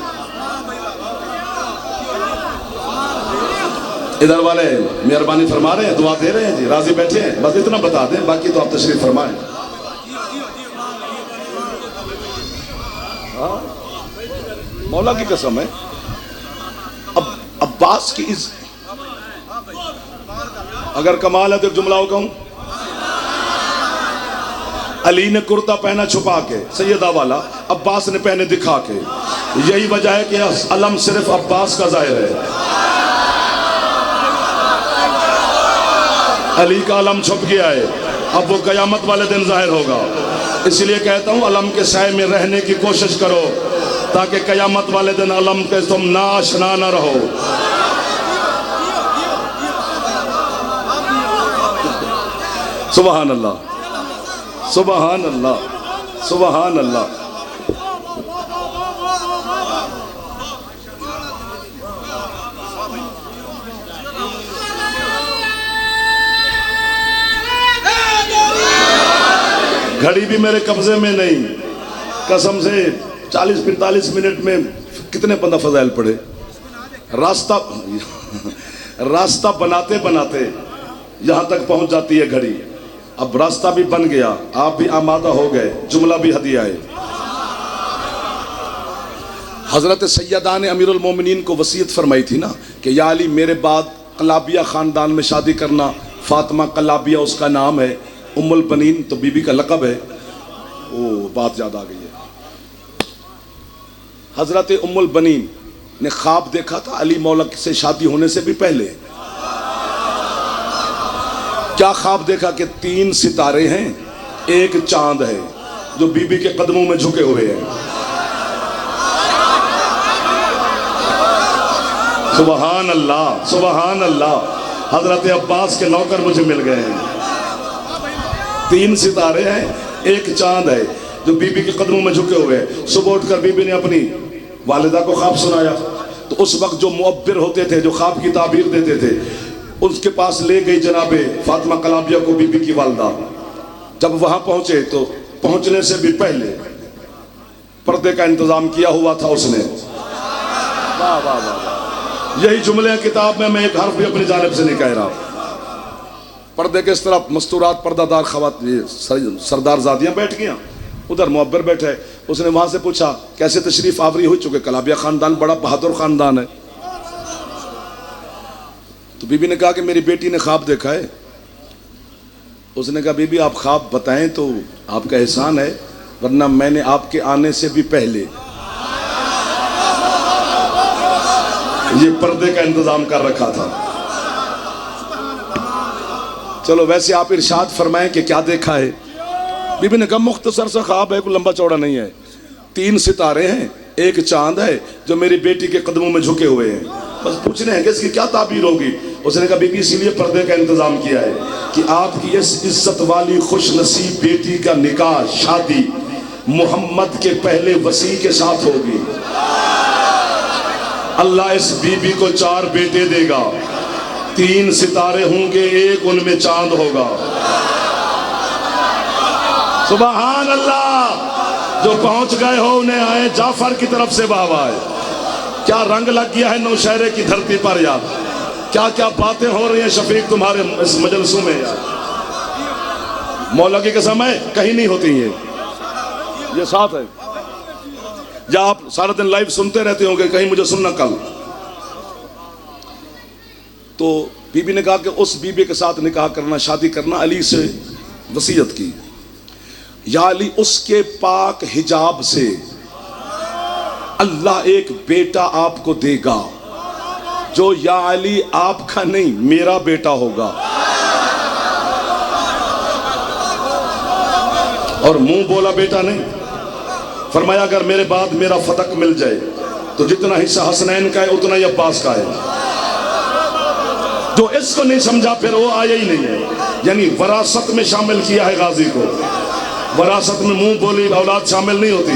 ادھر والے مہربانی فرما رہے ہیں, دعا دے رہے ہیں جی, راضی بیٹھے ہیں, بس اتنا بتا دیں, باقی تو آپ تشریف فرمائیں. مولا کی قسم ہے. اب عباس کی اگر کمال ہے تو ایک جملہ ہو کہوں. علی نے کرتا پہنا چھپا کے سیدہ والا, عباس نے پہنے دکھا کے. یہی وجہ ہے کہ علم صرف عباس کا ظاہر ہے, علی کا علم چھپ گیا ہے. اب وہ قیامت والے دن ظاہر ہوگا. اس لیے کہتا ہوں علم کے سائے میں رہنے کی کوشش کرو تاکہ قیامت والے دن علم کے تم ناشنا نہ رہو. سبحان اللہ سبحان اللہ سبحان اللہ. گھڑی بھی میرے قبضے میں نہیں, قسم سے 40-45 منٹ میں کتنے بندہ فضائل پڑھے. راستہ بناتے بناتے یہاں تک پہنچ جاتی ہے گھڑی. اب راستہ بھی بن گیا, آپ بھی آمادہ ہو گئے, جملہ بھی ہدیہ ہے. حضرت سیدہ نے امیر المومنین کو وصیت فرمائی تھی نا کہ یا علی میرے بعد قلابیہ خاندان میں شادی کرنا فاطمہ قلابیہ اس کا نام ہے، ام البنین تو بی بی کا لقب ہے۔ وہ بات یاد آ گئی ہے، حضرت ام البنین نے خواب دیکھا تھا علی مولا سے شادی ہونے سے بھی پہلے۔ کیا خواب دیکھا کہ 3 ستارے ہیں، ایک چاند ہے جو بی بی کے قدموں میں جھکے ہوئے ہیں۔ سبحان اللہ سبحان اللہ، حضرت عباس کے نوکر مجھے مل گئے ہیں۔ 3 ستارے ہیں، ایک چاند ہے جو بی بی کے قدموں میں جھکے ہوئے ہیں۔ صبح اٹھ کر بی بی نے اپنی والدہ کو خواب سنایا تو اس وقت جو معبر ہوتے تھے، جو خواب کی تعبیر دیتے تھے، اس کے پاس لے گئی جناب فاطمہ قلابیہ کو بی بی کی والدہ۔ جب وہاں پہنچے تو پہنچنے سے بھی پہلے پردے کا انتظام کیا ہوا تھا اس نے۔ واہ واہ واہ، یہی جملے کتاب میں ایک حرف بھی اپنی جانب سے نہیں کہہ رہا۔ پردے کے اس طرف مستورات پردہ دار خواتین سردار زادیاں بیٹھ گیا، ادھر معبر بیٹھے۔ اس نے وہاں سے پوچھا کیسے تشریف آوری ہوئی، چونکہ قلابیہ خاندان بڑا بہادر خاندان ہے۔ تو بی بی نے کہا کہ میری بیٹی نے خواب دیکھا ہے۔ اس نے کہا بی بی آپ خواب بتائیں تو آپ کا احسان ہے، ورنہ میں نے آپ کے آنے سے بھی پہلے یہ پردے کا انتظام کر رکھا تھا۔ چلو ویسے آپ ارشاد فرمائیں کہ کیا دیکھا ہے۔ بی بی نے کہا مختصر سا خواب ہے، کوئی لمبا چوڑا نہیں ہے۔ 3 ستارے ہیں، ایک چاند ہے جو میری بیٹی کے قدموں میں جھکے ہوئے ہیں، بس پوچھنے ہیں کہ اس کی کیا تعبیر ہوگی۔ اس نے کہا بی بی اسی لیے پردے کا انتظام کیا ہے کہ آپ کی اس عزت والی خوش نصیب بیٹی کا نکاح شادی محمد کے پہلے وصی کے ساتھ ہوگی۔ اللہ اس بی بی کو 4 بیٹے دے گا، 3 ستارے ہوں گے، ایک ان میں چاند ہوگا۔ سبحان اللہ، جو پہنچ گئے ہو انہیں آئے جعفر کی طرف سے بہوائے۔ کیا رنگ لگ گیا ہے نوشہرے کی دھرتی پر یار، کیا کیا باتیں ہو رہی ہیں شفیق تمہارے اس مجلسوں میں یار۔ مولا کی قسم ہے کہیں نہیں ہوتی یہ ساتھ ہے، یا آپ سارا دن لائیو سنتے رہتے ہوں گے، کہیں مجھے سننا کل۔ تو بی بی نے کہا کہ اس بی بی کے ساتھ نکاح کرنا، شادی کرنا، علی سے وصیت کی، یا علی اس کے پاک حجاب سے اللہ ایک بیٹا آپ کو دے گا جو یا علی آپ کا نہیں میرا بیٹا ہوگا۔ اور منہ بولا بیٹا نہیں، فرمایا اگر میرے بعد میرا فتق مل جائے تو جتنا حصہ حسنین کا ہے اتنا ہی عباس کا ہے۔ جو اس کو نہیں سمجھا پھر وہ آیا ہی نہیں ہے، یعنی وراثت میں شامل کیا ہے غازی کو۔ وراثت میں منہ بولی اولاد شامل نہیں ہوتی۔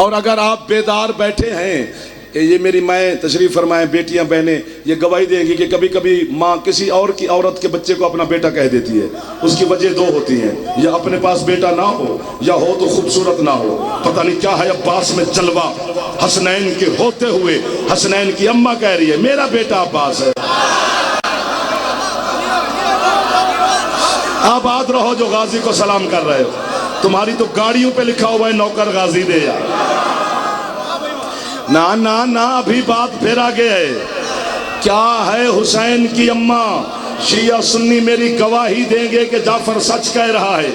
اور اگر آپ بیدار بیٹھے ہیں، یہ میری مائیں تشریف فرمائیں، بیٹیاں بہنیں یہ گواہی دیں گی کہ کبھی کبھی ماں کسی اور کی عورت کے بچے کو اپنا بیٹا کہہ دیتی ہے، اس کی وجہ 2 ہوتی ہیں، یا اپنے پاس بیٹا نہ ہو یا ہو تو خوبصورت نہ ہو۔ پتہ نہیں کیا ہے عباس میں جلوہ، حسنین کے ہوتے ہوئے حسنین کی اماں کہہ رہی ہے میرا بیٹا عباس ہے۔ آباد رہو جو غازی کو سلام کر رہے ہو، تمہاری تو گاڑیوں پہ لکھا ہوا ہے نوکر غازی دے یا نا نا نا، ابھی بات پھر آگے ہے۔ کیا ہے حسین کی اماں، شیعہ سنی میری گواہی دیں گے کہ جعفر سچ کہہ رہا ہے۔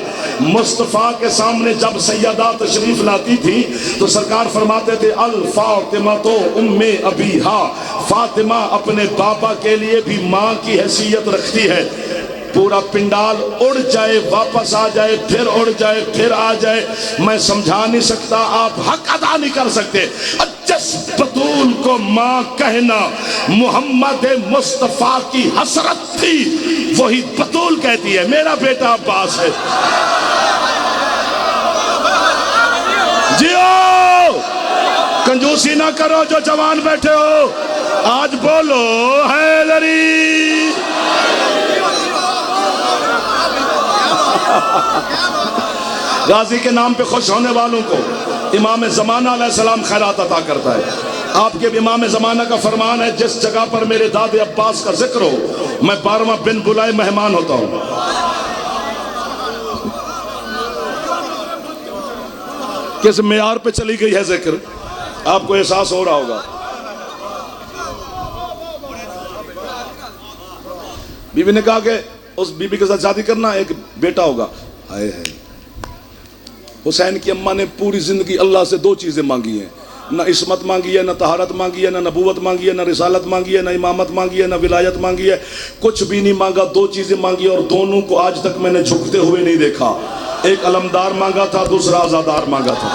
مصطفیٰ کے سامنے جب سیدہ تشریف لاتی تھی تو سرکار فرماتے تھے الفاطمہ تو ام ابیہا، فاطمہ اپنے باپا کے لیے بھی ماں کی حیثیت رکھتی ہے۔ پورا پنڈال اڑ جائے واپس آ جائے، پھر اڑ جائے پھر آ جائے، میں سمجھا نہیں سکتا، آپ حق ادا نہیں کر سکتے۔ جس بطول کو ماں کہنا محمد مصطفیٰ کی حسرت تھی، وہی بطول کہتی ہے میرا بیٹا عباس ہے۔ جیو کنجوسی نہ کرو جو جوان بیٹھے ہو، آج بولو حیدری۔ غازی کے نام پہ خوش ہونے والوں کو امام زمانہ علیہ السلام خیرات عطا کرتا ہے۔ آپ کے امام زمانہ کا فرمان ہے جس جگہ پر میرے داد عباس کا ذکر ہو میں 12واں بن بلائے مہمان ہوتا ہوں۔ کس معیار پہ چلی گئی ہے ذکر، آپ کو احساس ہو رہا ہوگا۔ بیوی نے کہا کہ اس بیوی کے ساتھ شادی کرنا، ایک بیٹا ہوگا. ہائے ہائے. حسین کی اماں نے پوری زندگی اللہ سے دو چیزیں مانگی ہیں، نہ عصمت مانگی ہے، نہ طہارت مانگی ہے، نہ نبوت مانگی ہے، نہ رسالت مانگی ہے، نہ امامت مانگی ہے، نہ ولایت مانگی ہے. کچھ بھی نہیں مانگا، دو چیزیں مانگی اور دونوں کو آج تک میں نے جھکتے ہوئے نہیں دیکھا. ایک علمدار مانگا تھا، دوسرا عزادار مانگا تھا.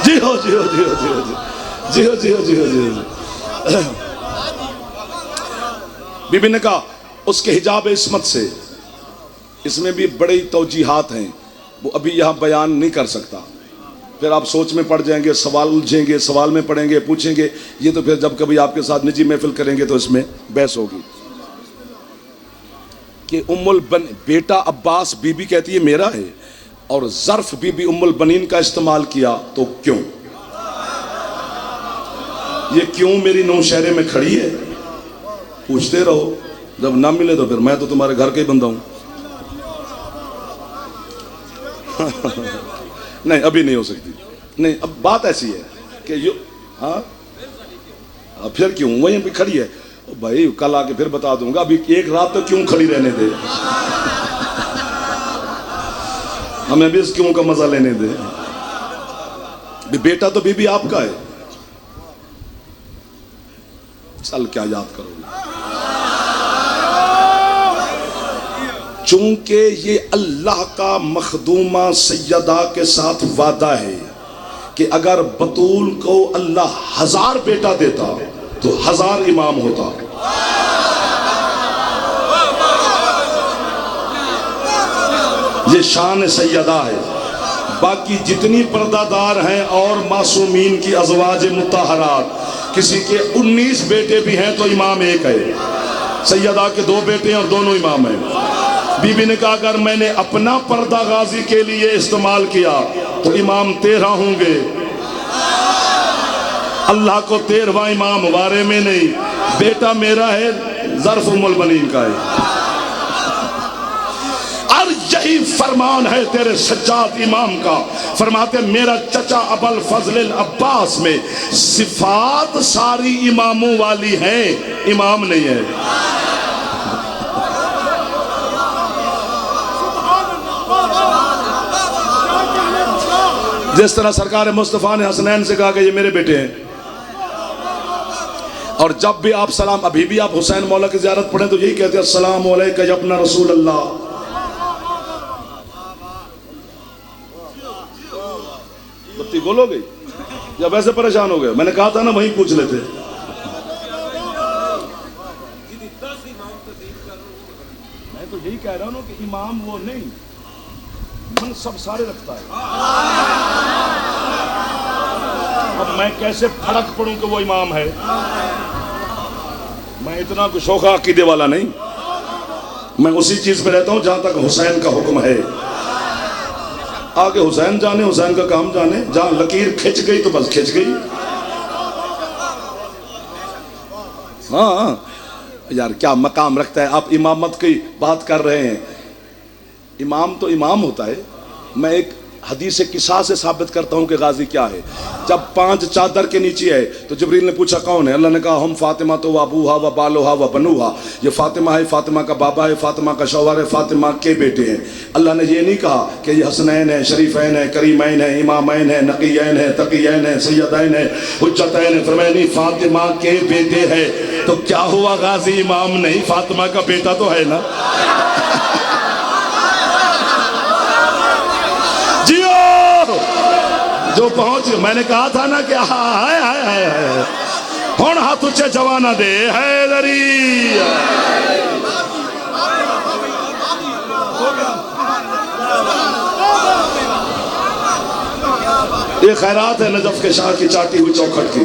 جی ہو جی ہو جی ہو جی ہو جی ہو جی ہو جی ہو جی ہو. بی بی نے کہا اس کے حجاب عصمت سے، اس میں بھی بڑی توجیحات ہیں، وہ ابھی یہاں بیان نہیں کر سکتا. پھر آپ سوچ میں پڑ جائیں گے، سوال الجھیں گے، سوال میں پڑیں گے، پوچھیں گے. یہ تو پھر جب کبھی آپ کے ساتھ نجی محفل کریں گے تو اس میں بحث ہوگی. کہ بیٹا عباس بی بی کہتی ہے میرا ہے، اور ظرف بی بی ام البنین کا استعمال کیا تو کیوں؟ یہ کیوں میری نوشہرے میں کھڑی ہے؟ پوچھتے رہو، جب نہ ملے تو پھر میں تو تمہارے گھر کا ہی بندہ ہوں. نہیں ابھی نہیں ہو سکتی. نہیں اب بات ایسی ہے کہ ہاں پھر کیوں وہیں بھی کھڑی ہے. بھائی کل آ کے پھر بتا دوں گا، ابھی ایک رات تو کیوں کھڑی رہنے دے، ہمیں بھی اس کیوں کا مزہ لینے دے. بیٹا تو بی بی آپ کا ہے، چل کیا یاد کرو گے. چونکہ یہ اللہ کا مخدومہ سیدہ کے ساتھ وعدہ ہے کہ اگر بطول کو اللہ 1000 بیٹا دیتا تو 1000 امام ہوتا. یہ شان سیدہ ہے. باقی جتنی پردہ دار ہیں اور معصومین کی ازواج مطہرات، کسی کے 19 بیٹے بھی ہیں تو امام ایک ہے. سیدہ کے 2 بیٹے ہیں اور دونوں امام ہیں. بی بی نے کہا اگر میں نے اپنا پردہ غازی کے لیے استعمال کیا تو امام 13 ہوں گے. اللہ کو 13واں امام وارے میں نہیں. بیٹا میرا ہے، ظرف ام البنین کا ہے. اور یہی فرمان ہے تیرے سجاد امام کا. فرماتے میرا چچا ابو الفضل العباس میں صفات ساری اماموں والی ہیں، امام نہیں ہے. جس طرح سرکار مصطفیٰ نے حسنین سے کہا کہ یہ میرے بیٹے ہیں، اور جب بھی آپ سلام، ابھی بھی آپ حسین مولا کی زیارت پڑھیں تو یہی کہتے ہیں السلام علیکہ یا ابن رسول اللہ. بتی گول ہو گئی یا ویسے پریشان ہو گئے؟ میں نے کہا تھا نا وہیں پوچھ لیتے. میں تو یہی کہہ رہا ہوں کہ امام وہ نہیں، منصب سارے رکھتا ہے. اب میں کیسے پھڑک پڑوں کہ وہ امام ہے؟ میں اتنا شوخہ عقیدے والا نہیں. میں اسی چیز پہ رہتا ہوں جہاں تک حسین کا حکم ہے. آگے حسین جانے، حسین کا کام جانے. جہاں لکیر کھچ گئی تو بس کھچ گئی. ہاں یار کیا مقام رکھتا ہے. آپ امامت کی بات کر رہے ہیں، امام تو امام ہوتا ہے. میں ایک حدیث قصہ سے ثابت کرتا ہوں کہ غازی کیا ہے. جب 5 چادر کے نیچے ہے تو جبریل نے پوچھا کون ہے؟ اللہ نے کہا ہم فاطمہ تو و ابوہا و بالوہا و بنوہا. یہ فاطمہ ہے، فاطمہ کا بابا ہے، فاطمہ کا شوہر ہے، فاطمہ کے بیٹے ہیں. اللہ نے یہ نہیں کہا کہ یہ حسنین ہے، شریفین ہے، کریمین ہے، امامین ہے، نقیین ہے، تقیین ہے، سیدین ہے، حجتین ہے. فرمایا نہیں، فاطمہ کے بیٹے ہے. تو کیا ہوا؟ غازی امام نہیں، فاطمہ کا بیٹا تو ہے نا. جو پہنچ، میں نے کہا تھا نا کہ ہائے ہائے ہائے ہون ہاتھ اچھے جوانا دے حیدری. یہ خیرات ہے نجف کے شاہ کی چاٹی ہوئی چوکھٹ کی.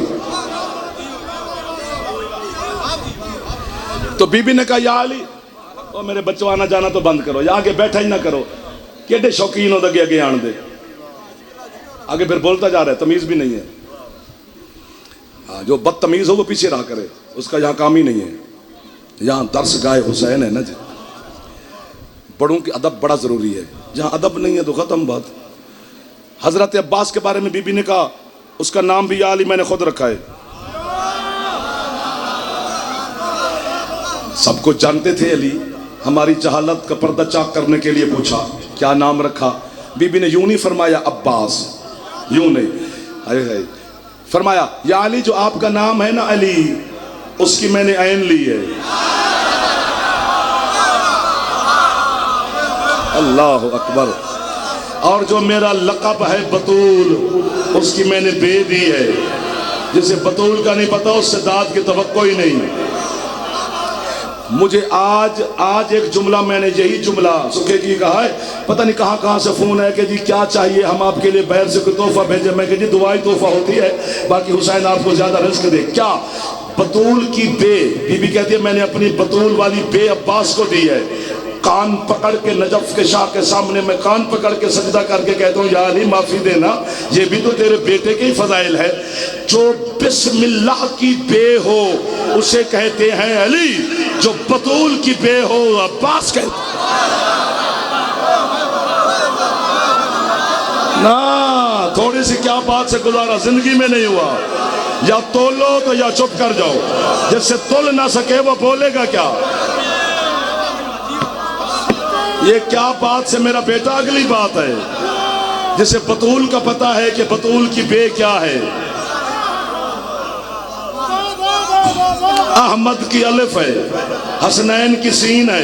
تو بی بی نے کہا یا علی، او میرے بچوں آنا جانا تو بند کرو، یا آگے بیٹھا ہی نہ کرو. کیڑے شوقین ہو دگے آگے آن دے. آگے پھر بولتا جا رہا ہے، تمیز بھی نہیں ہے. جو بدتمیز ہو وہ پیچھے رہا کرے، اس کا یہاں کام ہی نہیں ہے. یہاں درس گاہ حسین ہے نا جی. بڑوں کی ادب بڑا ضروری ہے. جہاں ادب نہیں ہے تو ختم بات. حضرت عباس کے بارے میں بی بی نے کہا اس کا نام بھی یا علی میں نے خود رکھا ہے. سب کو جانتے تھے علی. ہماری جہالت کا پردہ چاک کرنے کے لیے پوچھا کیا نام رکھا. بی بی نے یوں نہیں فرمایا عباس، یوں نہیں، فرمایا یا علی جو آپ کا نام ہے نا علی، اس کی میں نے عین لی ہے. اللہ اکبر. اور جو میرا لقب ہے بطول، اس کی میں نے بے دی ہے. جسے بطول کا نہیں پتا اس سے داد کی توقع ہی نہیں. مجھے آج ایک جملہ میں نے یہی جملہ سکھے کی کہا ہے، پتہ نہیں کہاں سے فون ہے کہ جی کیا چاہیے ہم آپ کے لیے باہر سے کوئی تحفہ بھیجیں. میں کہ جی دعائی تحفہ ہوتی ہے، باقی حسین آپ کو زیادہ رزق دے. کیا بطول کی بے، بی بی کہتی ہے میں نے اپنی بطول والی بے عباس کو دی ہے. کان پکڑ کے نجف کے شاہ کے سامنے میں کان پکڑ کے سجدہ کر کے کہتا ہوں یا علی معافی دینا، یہ بھی تو تیرے بیٹے کے ہی فضائل ہے. جو بسم اللہ کی بے ہو اسے کہتے ہیں علی، جو بطول کی بے ہو عباس کہتے نا. تھوڑی سی کیا بات سے گزارا زندگی میں نہیں ہوا. یا تولو تو یا چپ کر جاؤ. جس سے تول نہ سکے وہ بولے گا کیا. یہ کیا بات سے میرا بیٹا اگلی بات ہے جسے بطول کا پتہ ہے کہ بطول کی بے کیا ہے. احمد کی الف ہے، حسنین کی سین ہے.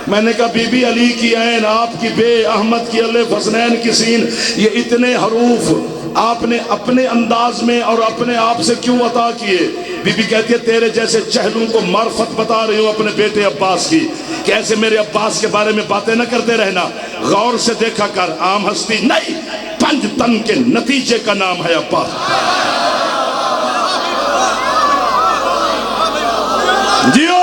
میں نے کہا بی بی علی کی عین، آپ کی بے، احمد کی الف، حسنین کی سین، یہ اتنے حروف آپ نے اپنے انداز میں اور اپنے آپ سے کیوں عطا کیے. بی بی کہتی ہے تیرے جیسے چہلوں کو معرفت بتا رہی ہوں اپنے بیٹے عباس کی، کہ ایسے میرے عباس کے بارے میں باتیں نہ کرتے رہنا، غور سے دیکھا کر. عام ہستی نہیں، پنج تن کے نتیجے کا نام ہے عباس. جیو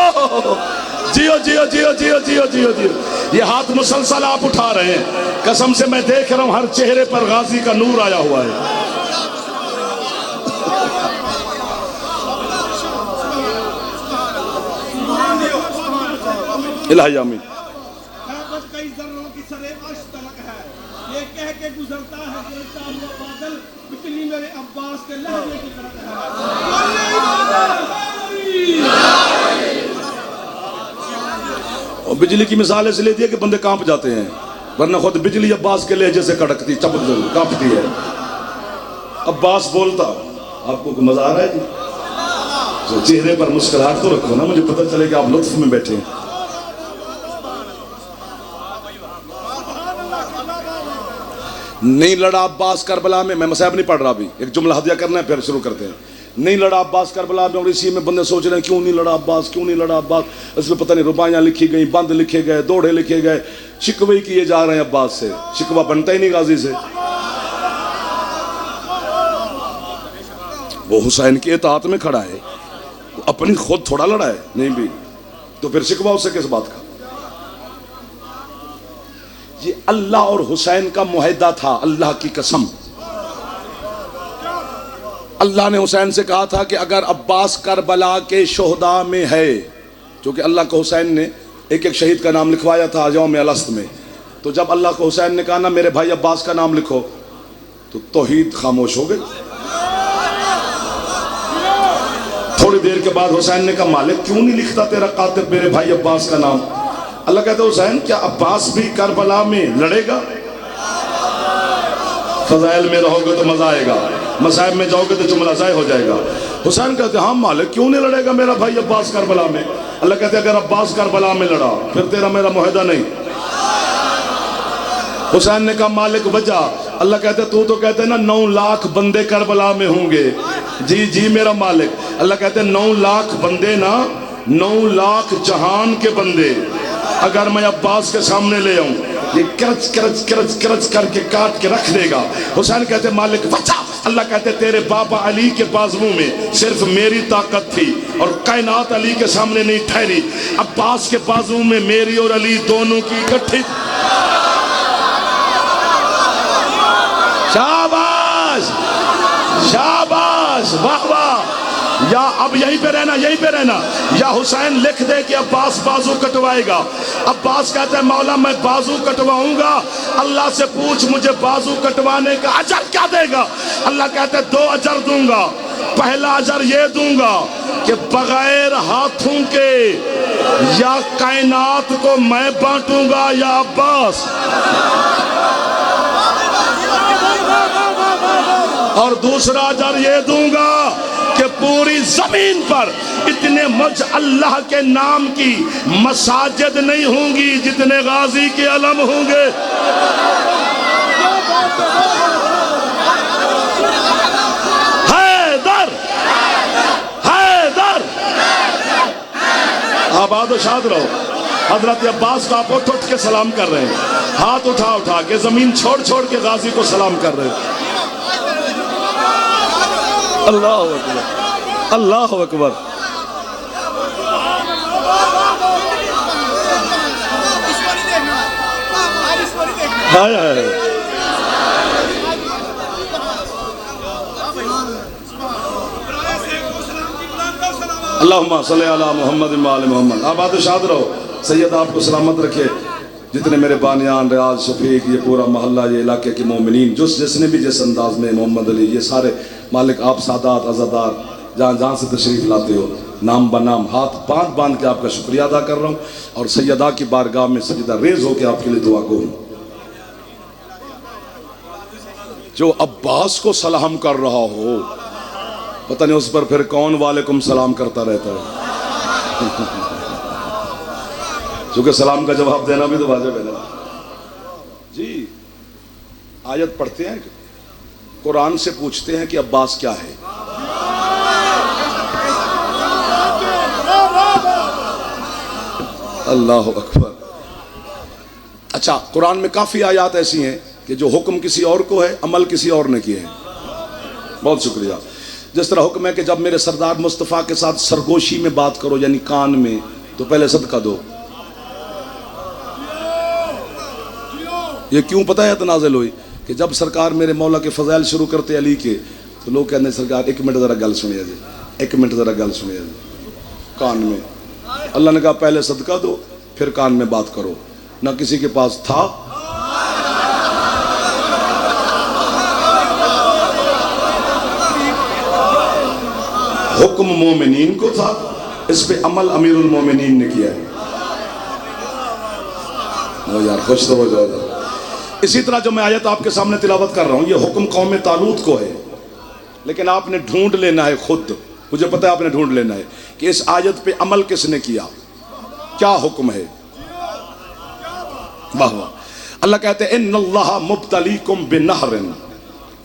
جیو جیو جیو جیو جیو جیو. یہ ہاتھ مسلسل آپ اٹھا رہے ہیں، قسم سے میں دیکھ رہا ہوں ہر چہرے پر غازی کا نور آیا ہوا ہے. الہی آمین. کئی ذروں کی سرے عرش تلک ہے، یہ کہہ کے گزرتا ہے گرتا ہوا بادل، بجلی میرے عباس کے لہجے کی طرف ہے. اور بجلی کی مثال اس لیے دی ہے کہ بندے کانپ جاتے ہیں، ورنہ خود بجلی عباس کے لہجے سے کڑکتی کانپتی ہے. عباس بولتا. آپ کو مزہ آ رہا ہے جی؟ تو چہرے پر مسکراہٹ تو رکھو نا، مجھے پتہ چلے کہ آپ لطف میں بیٹھے ہیں. نہیں لڑا عباس کربلا میں مصائب نہیں پڑھ رہا ابھی، ایک جملہ ہدیہ کرنا ہے پھر شروع کرتے ہیں. نہیں لڑا عباس کربلا میں، اور اسی میں بندے سوچ رہے ہیں کیوں نہیں لڑا عباس، کیوں نہیں لڑا عباس. اس میں پتہ نہیں ربائیاں لکھی گئیں، بند لکھے گئے، دوڑے لکھے گئے، شکوے کیے جا رہے ہیں عباس سے. شکوہ بنتا ہی نہیں غازی سے. وہ حسین کی اطاعت میں کھڑا ہے، اپنی خود تھوڑا لڑا ہے نہیں بھی، تو پھر شکوہ اس سے کس بات کا. یہ اللہ اور حسین کا معاہدہ تھا. اللہ کی قسم اللہ نے حسین سے کہا تھا کہ اگر عباس کربلا کے شہداء میں ہے، چونکہ اللہ کو حسین نے ایک ایک شہید کا نام لکھوایا تھا یوم الست میں، تو جب اللہ کو حسین نے کہا نا میرے بھائی عباس کا نام لکھو، تو توحید خاموش ہو گئی. تھوڑی دیر کے بعد حسین نے کہا مالک کیوں نہیں لکھتا تیرا قاتل میرے بھائی عباس کا نام. اللہ کہتا ہے حسین کیا عباس بھی کربلا میں لڑے گا؟ فضائل میں رہو گے تو مزہ آئے گا، مصائب میں جاؤ گے تو جملہ ضائع ہو جائے گا. حسین کہتے ہیں ہاں مالک کیوں نہیں لڑے گا میرا بھائی عباس کربلا میں. اللہ کہتے ہیں اگر عباس کربلا میں لڑا پھر تیرا میرا معاہدہ نہیں. حسین نے کہا مالک وجہ. اللہ کہتے ہیں تو کہتے ہیں نا 9 لاکھ بندے کربلا میں ہوں گے. جی جی میرا مالک. اللہ کہتے ہیں 9 لاکھ بندے نا، 9 لاکھ جہان کے بندے اگر میں عباس کے سامنے لے آؤں یہ کرچ کرچ کرچ کرچ کر کے کاٹ کے رکھ دے گا. حسین کہتے ہیں مالک وجہ. اللہ کہتے ہیں تیرے بابا علی کے بازوؤں میں صرف میری طاقت تھی اور کائنات علی کے سامنے نہیں ٹھہری. عباس کے بازوؤں میں میری اور علی دونوں کی اکٹھی. شاباش شاباش واہ واہ. یا اب یہیں پہ رہنا، یہیں پہ رہنا. یا حسین لکھ دے کہ عباس بازو کٹوائے گا. عباس کہتا ہے مولا میں بازو کٹواؤں گا، اللہ سے پوچھ مجھے بازو کٹوانے کا اجر کیا دے گا. اللہ کہتا ہے 2 اجر دوں گا. پہلا اجر یہ دوں گا کہ بغیر ہاتھوں کے یا کائنات کو میں بانٹوں گا یا عباس، اور دوسرا اجر یہ دوں گا کہ پوری زمین پر اتنے مجھ اللہ کے نام کی مساجد نہیں ہوں گی جتنے غازی کے علم ہوں گے۔ حیدر حیدر، آباد و شاد رہو۔ حضرت عباس کا آپ اٹھ کے سلام کر رہے ہیں، ہاتھ اٹھا کے زمین چھوڑ کے غازی کو سلام کر رہے ہیں۔ اللہ اکبر، اللہ اکبر۔ ہائے ہائے، اللہم صلی علی محمد و آل محمد۔ آباد و شاد رہو۔ سید آپ کو سلامت رکھے، جتنے میرے بانیان، ریاض، شفیق، یہ پورا محلہ، یہ علاقے کے مومنین، جس نے بھی جس انداز میں، محمد علی، یہ سارے مالک آپ سادات عزادار جہاں سے تشریف لاتے ہو، نام بنام ہاتھ باندھ کے آپ کا شکریہ ادا کر رہا ہوں، اور سیدہ کی بارگاہ میں سجدہ ریز ہو کے آپ کے لیے دعا گو ہوں۔ جو عباس کو سلام کر رہا ہو، پتہ نہیں اس پر پھر کون وعلیکم سلام کرتا رہتا ہے، چونکہ سلام کا جواب دینا بھی تو واجب ہے نا۔ جی آیت پڑھتے ہیں، قرآن سے پوچھتے ہیں کہ عباس کیا ہے۔ اللہ اکبر۔ اچھا، قرآن میں کافی آیات ایسی ہیں کہ جو حکم کسی اور کو ہے، عمل کسی اور نے کیے ہیں۔ بہت شکریہ۔ جس طرح حکم ہے کہ جب میرے سردار مصطفیٰ کے ساتھ سرگوشی میں بات کرو، یعنی کان میں، تو پہلے صدقہ دو۔ یہ کیوں پتہ ہے نازل ہوئی؟ کہ جب سرکار میرے مولا کے فضائل شروع کرتے علی کے، تو لوگ کہتے ہیں سرکار ایک منٹ ذرا گل سنیے جی، ایک منٹ ذرا گل سنیے جی، کان میں۔ اللہ نے کہا پہلے صدقہ دو پھر کان میں بات کرو۔ نہ کسی کے پاس تھا، حکم مومنین کو تھا، اس پہ عمل امیر المومنین نے کیا ہے۔ یار خوش تو ہو جائے گا۔ اسی طرح جو میں آیت آپ کے سامنے تلاوت کر رہا ہوں، یہ حکم قوم طالوت کو ہے، لیکن آپ نے ڈھونڈ لینا ہے خود، مجھے پتہ ہے آپ نے ڈھونڈ لینا ہے کہ اس آیت پہ عمل کس نے کیا، کیا حکم ہے۔ واہ واہ۔ اللہ کہتے ہیں ان اللہ مبتلیکم بنہر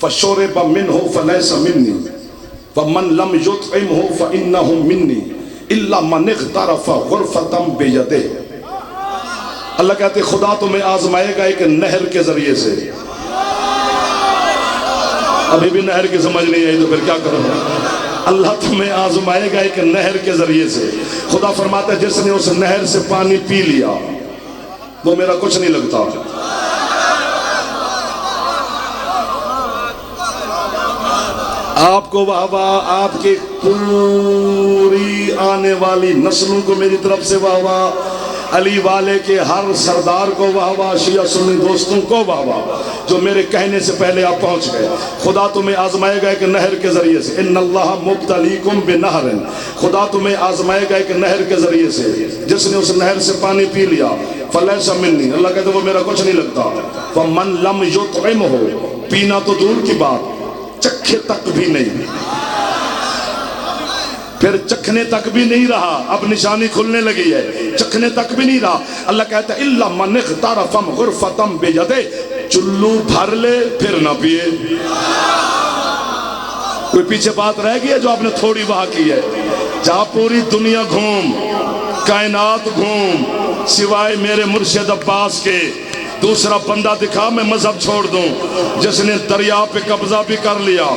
فشرب منہ فلیس منی ومن لم یطعمہ فانہ منی الا من اغترف غرفۃ بیدہ۔ اللہ کہتے خدا تمہیں آزمائے گا ایک نہر کے ذریعے سے۔ ابھی بھی نہر کی سمجھ نہیں آئی تو پھر کیا کروں؟ اللہ تمہیں آزمائے گا ایک نہر کے ذریعے سے۔ خدا فرماتا ہے جس نے اس نہر سے پانی پی لیا وہ میرا کچھ نہیں لگتا۔ آپ کو واہ واہ، آپ کی پوری آنے والی نسلوں کو میری طرف سے واہ واہ، علی والے کے ہر سردار کو واہ واہ، شیعہ سنی دوستوں کو واہ واہ جو میرے کہنے سے پہلے آپ پہنچ گئے۔ خدا تمہیں آزمائے گا ایک نہر کے ذریعے سے، ان اللہ مبتلیکم بنہر، خدا تمہیں آزمائے گا ایک نہر کے ذریعے سے، جس نے اس نہر سے پانی پی لیا فلیس منی، اللہ کہتے وہ میرا کچھ نہیں لگتا۔ فمن لم یطعمہ، پینا تو دور کی بات، چکھے تک بھی نہیں، پھر چکھنے تک بھی نہیں رہا، اب نشانی کھلنے لگی ہے، چکھنے تک بھی نہیں رہا۔ اللہ کہتا ہے الا من اغترف غرفۃ بیدہ، چلو بھر لے پھر نہ پیے۔ کوئی پیچھے بات رہ گئی ہے جو آپ نے تھوڑی وہاں کی ہے؟ جہاں پوری دنیا گھوم، کائنات گھوم، سوائے میرے مرشد عباس کے دوسرا بندہ دکھا میں مذہب چھوڑ دوں، جس نے دریا پہ قبضہ بھی کر لیا،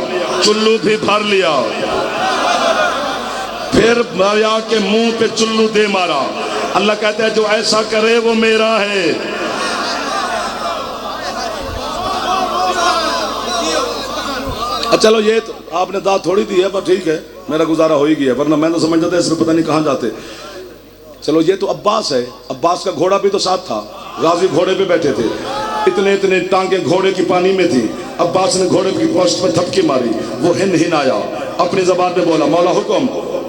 چلو بھی بھر لیا، پھر دریا کے منہ پہ چلو دے مارا۔ اللہ کہتا ہے جو ایسا کرے وہ میرا ہے۔ چلو یہ تو آپ نے داد تھوڑی دی ہے، پر ٹھیک ہے، میرا گزارا ہو ہی گیا، ورنہ میں تو سمجھتا تھا اس میں پتہ نہیں کہاں جاتے۔ چلو یہ تو عباس ہے، عباس کا گھوڑا بھی تو ساتھ تھا، غازی گھوڑے پہ بیٹھے تھے، اتنے ٹانگیں گھوڑے کی پانی میں تھی، عباس نے گھوڑے کی پوسٹ پر تھپکی ماری، وہ ہن آیا، اپنی زبان پہ بولا مولا حکم،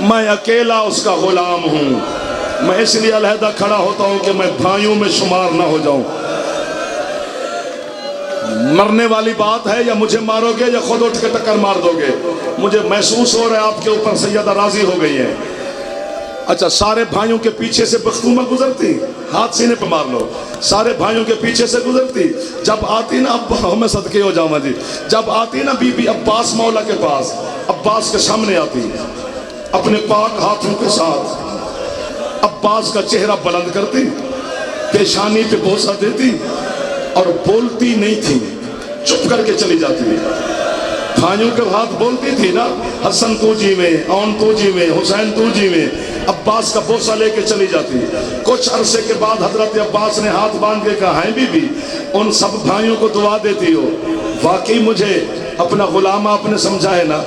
میں اکیلا اس کا غلام ہوں. میں اس لیے علیحدہ کھڑا ہوتا ہوں کہ میں بھائیوں میں شمار نہ ہو جاؤں. مرنے والی بات ہے، یا مجھے مارو گے یا خود اٹھ کے ٹکر مار دو گے. مجھے محسوس ہو رہا ہے آپ کے اوپر سیدہ راضی ہو گئی ہے. اچھا، سارے بھائیوں کے پیچھے سے مختومہ گزرتی، ہاتھ سینے پہ مار لو. سارے بھائیوں کے پیچھے سے گزرتی، جب آتی نا میں صدقے ہو جاؤں جی، جب آتی نا بی بی عباس مولا کے پاس، عباس کے سامنے آتی اپنے پاک ہاتھوں کے ساتھ، عباس کا چہرہ بلند کرتی، پیشانی پہ بوسہ دیتی اور بولتی نہیں تھی، چپ کر کے چلی جاتی. بھائیوں کے ہاتھ بولتی تھی نا، حسن تو جی میں، اون تو جی میں، حسین تو جی میں، عباس کا بوسہ لے کے چلی جاتی. کچھ عرصے کے بعد حضرت عباس نے ہاتھ باندھ کے کہا، ہیں بی بی ان سب بھائیوں کو دعا دیتی ہو؟ واقعی مجھے اپنا غلام آپ نے سمجھا ہے نا؟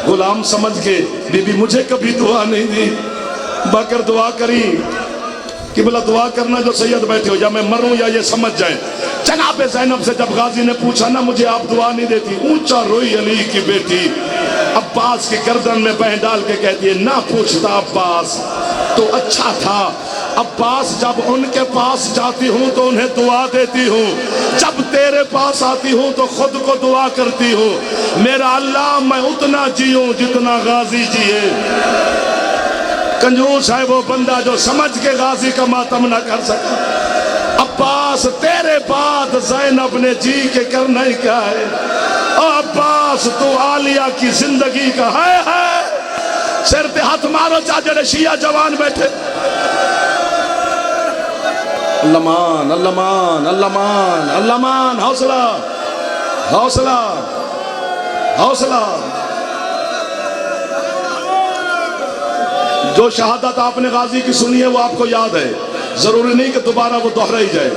غلام سمجھ کے بی بی مجھے کبھی دعا نہیں دی. باکر دعا کری کہ بلا دعا کرنا جو سید بیٹھے ہو، یا میں مروں یا یہ سمجھ جائیں. جناب زینب سے جب غازی نے پوچھا نا مجھے آپ دعا نہیں دیتی، اونچا روئی علی کی بیٹی عباس کی گردن میں بہن ڈال کے کہتی ہے، نہ پوچھتا عباس تو اچھا تھا. عباس جب ان کے پاس جاتی ہوں تو انہیں دعا دیتی ہوں، جب تیرے پاس آتی ہوں تو خود کو دعا کرتی ہوں. میرا اللہ میں اتنا جیوں جتنا غازی جیے. کنجوس ہے وہ بندہ جو سمجھ کے غازی کا ماتم نہ کر سکا. عباس تیرے بعد زینب نے جی کے کرنا ہی کیا ہے؟ عباس تو عالیہ کی زندگی کا ہے. سر پہ ہاتھ مارو چاچڑے شیعہ جوان بیٹھے. اللہ مان، اللہ مان، اللہ مان، اللہ مان. حوصلہ حوصلہ حوصلہ. جو شہادت آپ نے غازی کی سنی ہے وہ آپ کو یاد ہے، ضروری نہیں کہ دوبارہ وہ دہرائی جائے.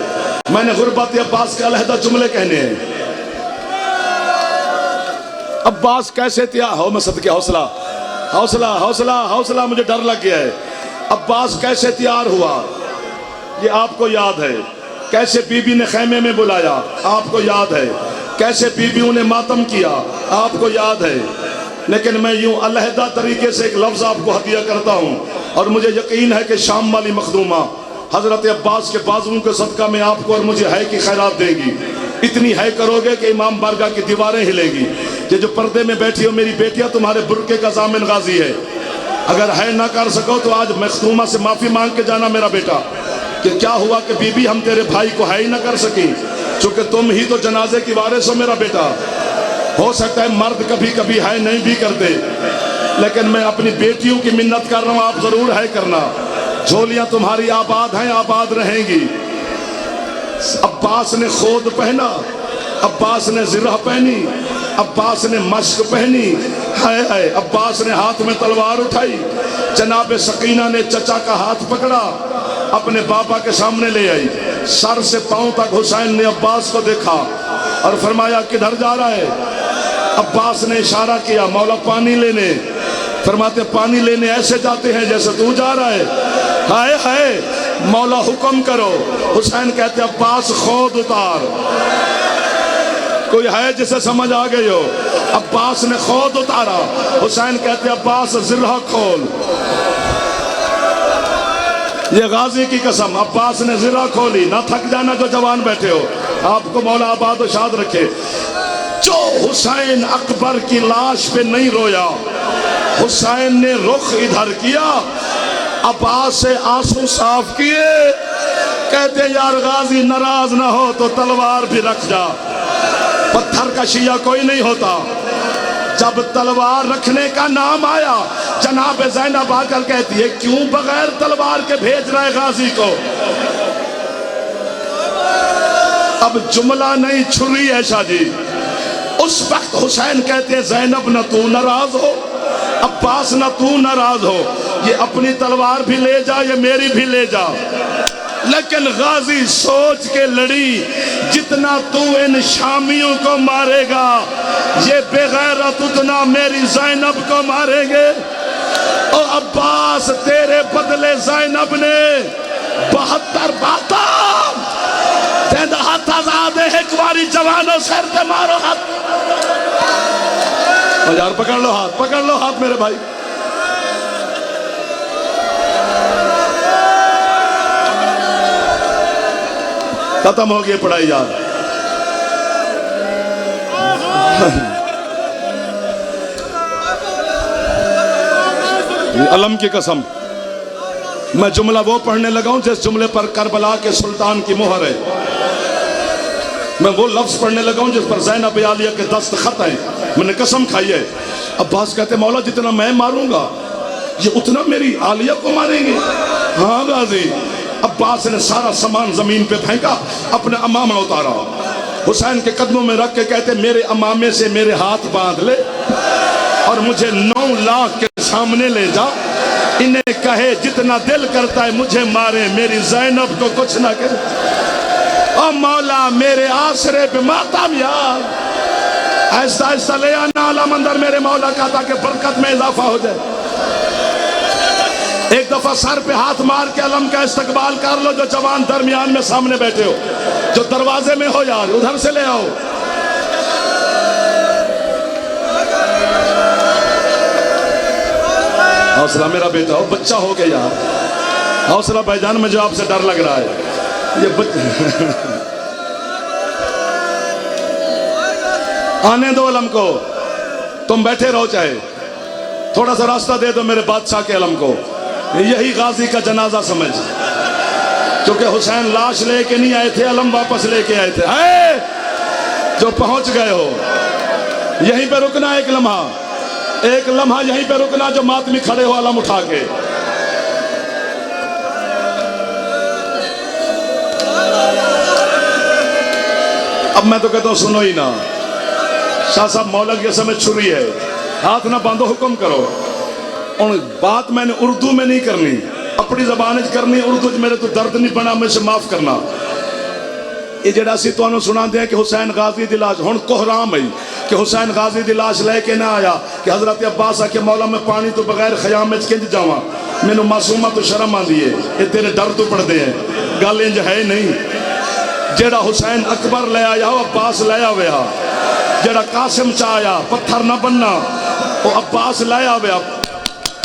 میں نے غربت عباس کے علیحدہ جملے کہنے ہیں. عباس کیسے تیار ہو، میں صدقے حوصلہ حوصلہ حوصلہ حوصلہ، مجھے ڈر لگ گیا ہے. عباس کیسے تیار ہوا یہ آپ کو یاد ہے. کیسے بی بی نے خیمے میں بلایا آپ کو یاد ہے. کیسے بی بیوں نے ماتم کیا آپ کو یاد ہے. لیکن میں یوں علیحدہ طریقے سے ایک لفظ آپ کو ہدیہ کرتا ہوں، اور مجھے یقین ہے کہ شام والی مخدومہ حضرت عباس کے بازوؤں کے صدقہ میں آپ کو اور مجھے ہے کی خیرات دے گی. اتنی ہے کرو گے کہ امام بارگاہ کی دیواریں ہلے گی. یہ جو پردے میں بیٹھی ہو میری بیٹیاں تمہارے برقعے کا ضامن غازی ہے. اگر ہے نہ کر سکو تو آج مخدومہ سے معافی مانگ کے جانا میرا بیٹا کہ کیا ہوا کہ بی بی ہم تیرے بھائی کو ہے ہی نہ کر سکیں، چونکہ تم ہی تو جنازے کی وارث ہو میرا بیٹا. ہو سکتا ہے مرد کبھی کبھی ہے نہیں بھی کرتے، لیکن میں اپنی بیٹیوں کی منت کر رہا ہوں، آپ ضرور ہے کرنا. جھولیاں تمہاری آباد ہیں، آباد رہیں گی. عباس نے خود پہنا، عباس نے زرہ پہنی، عباس نے مشک پہنی. ہے عباس نے ہاتھ میں تلوار اٹھائی. جناب سکینہ نے چچا کا ہاتھ پکڑا، اپنے بابا کے سامنے لے آئی. سر سے پاؤں تک حسین نے عباس کو دیکھا اور فرمایا کدھر جا رہا ہے؟ عباس نے اشارہ کیا مولا پانی لینے. فرماتے پانی لینے ایسے جاتے ہیں جیسے تو جا رہا ہے. ہائے ہائے مولا حکم کرو. حسین کہتے عباس خود اتار. کوئی ہے جسے سمجھ آ گئی ہو؟ عباس نے خود اتارا. حسین کہتے عباس زرہ کھول. یہ غازی کی قسم، عباس نے زرہ کھولی. نہ تھک جانا جو جوان بیٹھے ہو، آپ کو مولا آباد و شاد رکھے. جو حسین اکبر کی لاش پہ نہیں رویا، حسین نے رخ ادھر کیا، عباس سے آنسو صاف کیے. کہتے یار غازی ناراض نہ ہو تو تلوار بھی رکھ جا. پتھر کا شیعہ کوئی نہیں ہوتا. جب تلوار رکھنے کا نام آیا، جناب زینب آ کر کہتی ہے کیوں بغیر تلوار کے بھیج رہے غازی کو؟ اب جملہ نہیں چھری ہے شاہ جی. اس وقت حسین کہتے ہیں زینب نہ تو ناراض ہو، عباس نہ تو ناراض ہو، یہ اپنی تلوار بھی لے جا، یہ میری بھی لے جا. لیکن غازی سوچ کے لڑی جتنا تو ان شامیوں کو مارے گا یہ بے غیرت اتنا میری زینب کو ماریں گے. اور عباس تیرے بدلے زینب نے 72 باتاں تیندہ ہاتھ آزاد ہے. ایک واری جوانوں سر تے مارو ہاتھ. یار پکڑ لو ہاتھ، پکڑ لو ہاتھ میرے بھائی. ختم ہو گئی پڑھائی یار. علم کی قسم میں جملہ وہ پڑھنے لگا ہوں جس جملے پر کربلا کے سلطان کی مہر ہے. میں وہ لفظ پڑھنے لگا ہوں جس پر زینب عالیہ کے دستخط ہیں. میں نے قسم کھائی ہے. عباس کہتے مولا جتنا میں ماروں گا یہ اتنا میری عالیہ کو ماریں گے؟ ہاں غازی. عباس نے سارا سامان زمین پہ پھینکا, اپنے امامہ اتارا, حسین کے قدموں میں رکھ کے کہتے میرے امامے سے میرے ہاتھ باندھ لے اور مجھے 9 لاکھ کے سامنے لے جا. انہیں کہے جتنا دل کرتا ہے مجھے مارے, میری زینب کو کچھ نہ کرے. او مولا میرے آسرے پہ ماتم یار, ایسا ایسا لے آنا علم اندر میرے مولا کا تاکہ برکت میں اضافہ ہو جائے. ایک دفعہ سر پہ ہاتھ مار کے علم کا استقبال کر لو. جو جوان درمیان میں سامنے بیٹھے ہو, جو دروازے میں ہو یار ادھر سے لے آؤ. حوصلہ میرا بیٹا ہو, بچہ ہو گیا یار. حوصلہ بھائی جان, مجھے آپ سے ڈر لگ رہا ہے. یہ آنے دو علم کو, تم بیٹھے رہو, چاہے تھوڑا سا راستہ دے دو میرے بادشاہ کے علم کو. یہی غازی کا جنازہ سمجھ, کیونکہ حسین لاش لے کے نہیں آئے تھے, علم واپس لے کے آئے تھے. جو پہنچ گئے ہو یہیں پہ رکنا, ایک لمحہ یہیں پہ رکنا. جو ماتمی کھڑے ہو علم اٹھا کے. اب میں تو کہتا ہوں سنو ہی نا. شاہ صاحب مولا کے سمجھ چھری ہے, ہاتھ نہ باندھو, حکم کرو. اور بات میں نے اردو میں نہیں کرنی, اپنی زبان کرنی. اردو میرے تو درد نہیں بنا, مجھ سے معاف کرنا. یہ جڑا سی تو انہوں سنا دیا کہ حسین غازی دی لاش, ہن کوہرام ہے کہ حسین غازی دی لاش لے کے نہ آیا کہ حضرت عباس آ کہ مولا میں پانی تو بغیر خیام میں کنج جاواں, میں نے معصومہ تو شرم آن دیئے, یہ تیرے ڈر تو پڑھ دے ہیں. گل انج ہے نہیں. جڑا حسین اکبر لے آیا ہو عباس لے آویا, جڑا قاسم چاہیا پتھر نہ بننا وہ عباس لے آویا.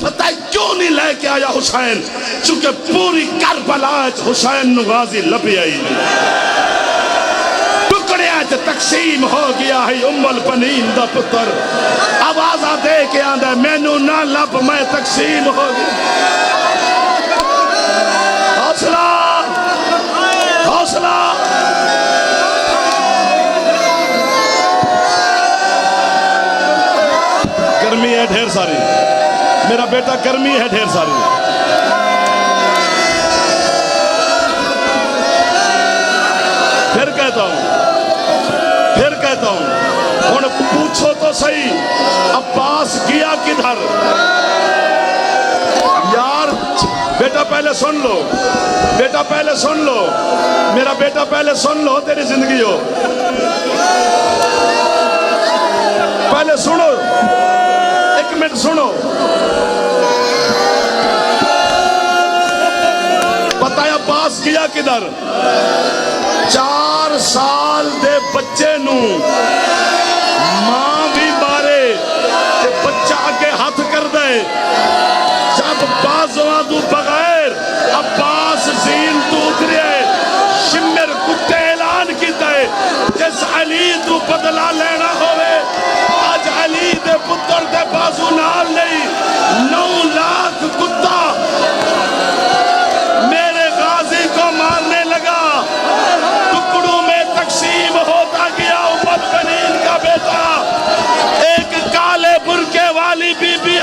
پتہ کیوں نہیں لے کے آیا حسین؟ چونکہ پوری کربلا حسین نو غازی لبی آئی ٹکڑے آج تقسیم ہو گیا ہے ام البنین دا پتر. آوازہ دے کے آندھا مینو نہ لب میں تقسیم ہو گیا. حوصلہ حوصلہ. گرمی ہے ڈھیر ساری میرا بیٹا, گرمی ہے ڈھیر ساری. پھر کہتا ہوں ہن پوچھو تو صحیح, عباس گیا کدھر یار؟ بیٹا پہلے سن لو, بیٹا پہلے سن لو, میرا بیٹا پہلے سن لو. تیری زندگی ہو پہلے سنو, 1 منٹ سنو. پتہ ہے عباس گیا کدھر؟ 4 سال دے بچے نو ماں بھی مارے تے بچہ آگے ہاتھ کر دے. جب بازواں تو بغیر عباس زین تو اترے, شمر کتے اعلان کیتا ہے جس علی تو بدلہ لینا ہوئے آج علی دے پتر دے بازو نال نہیں. 9 لاکھ کتا میرے غازی کو مارنے لگا, ٹکڑوں میں تقسیم ہوتا گیا ام البنین کا بیٹا. ایک کالے برقے والی بی بی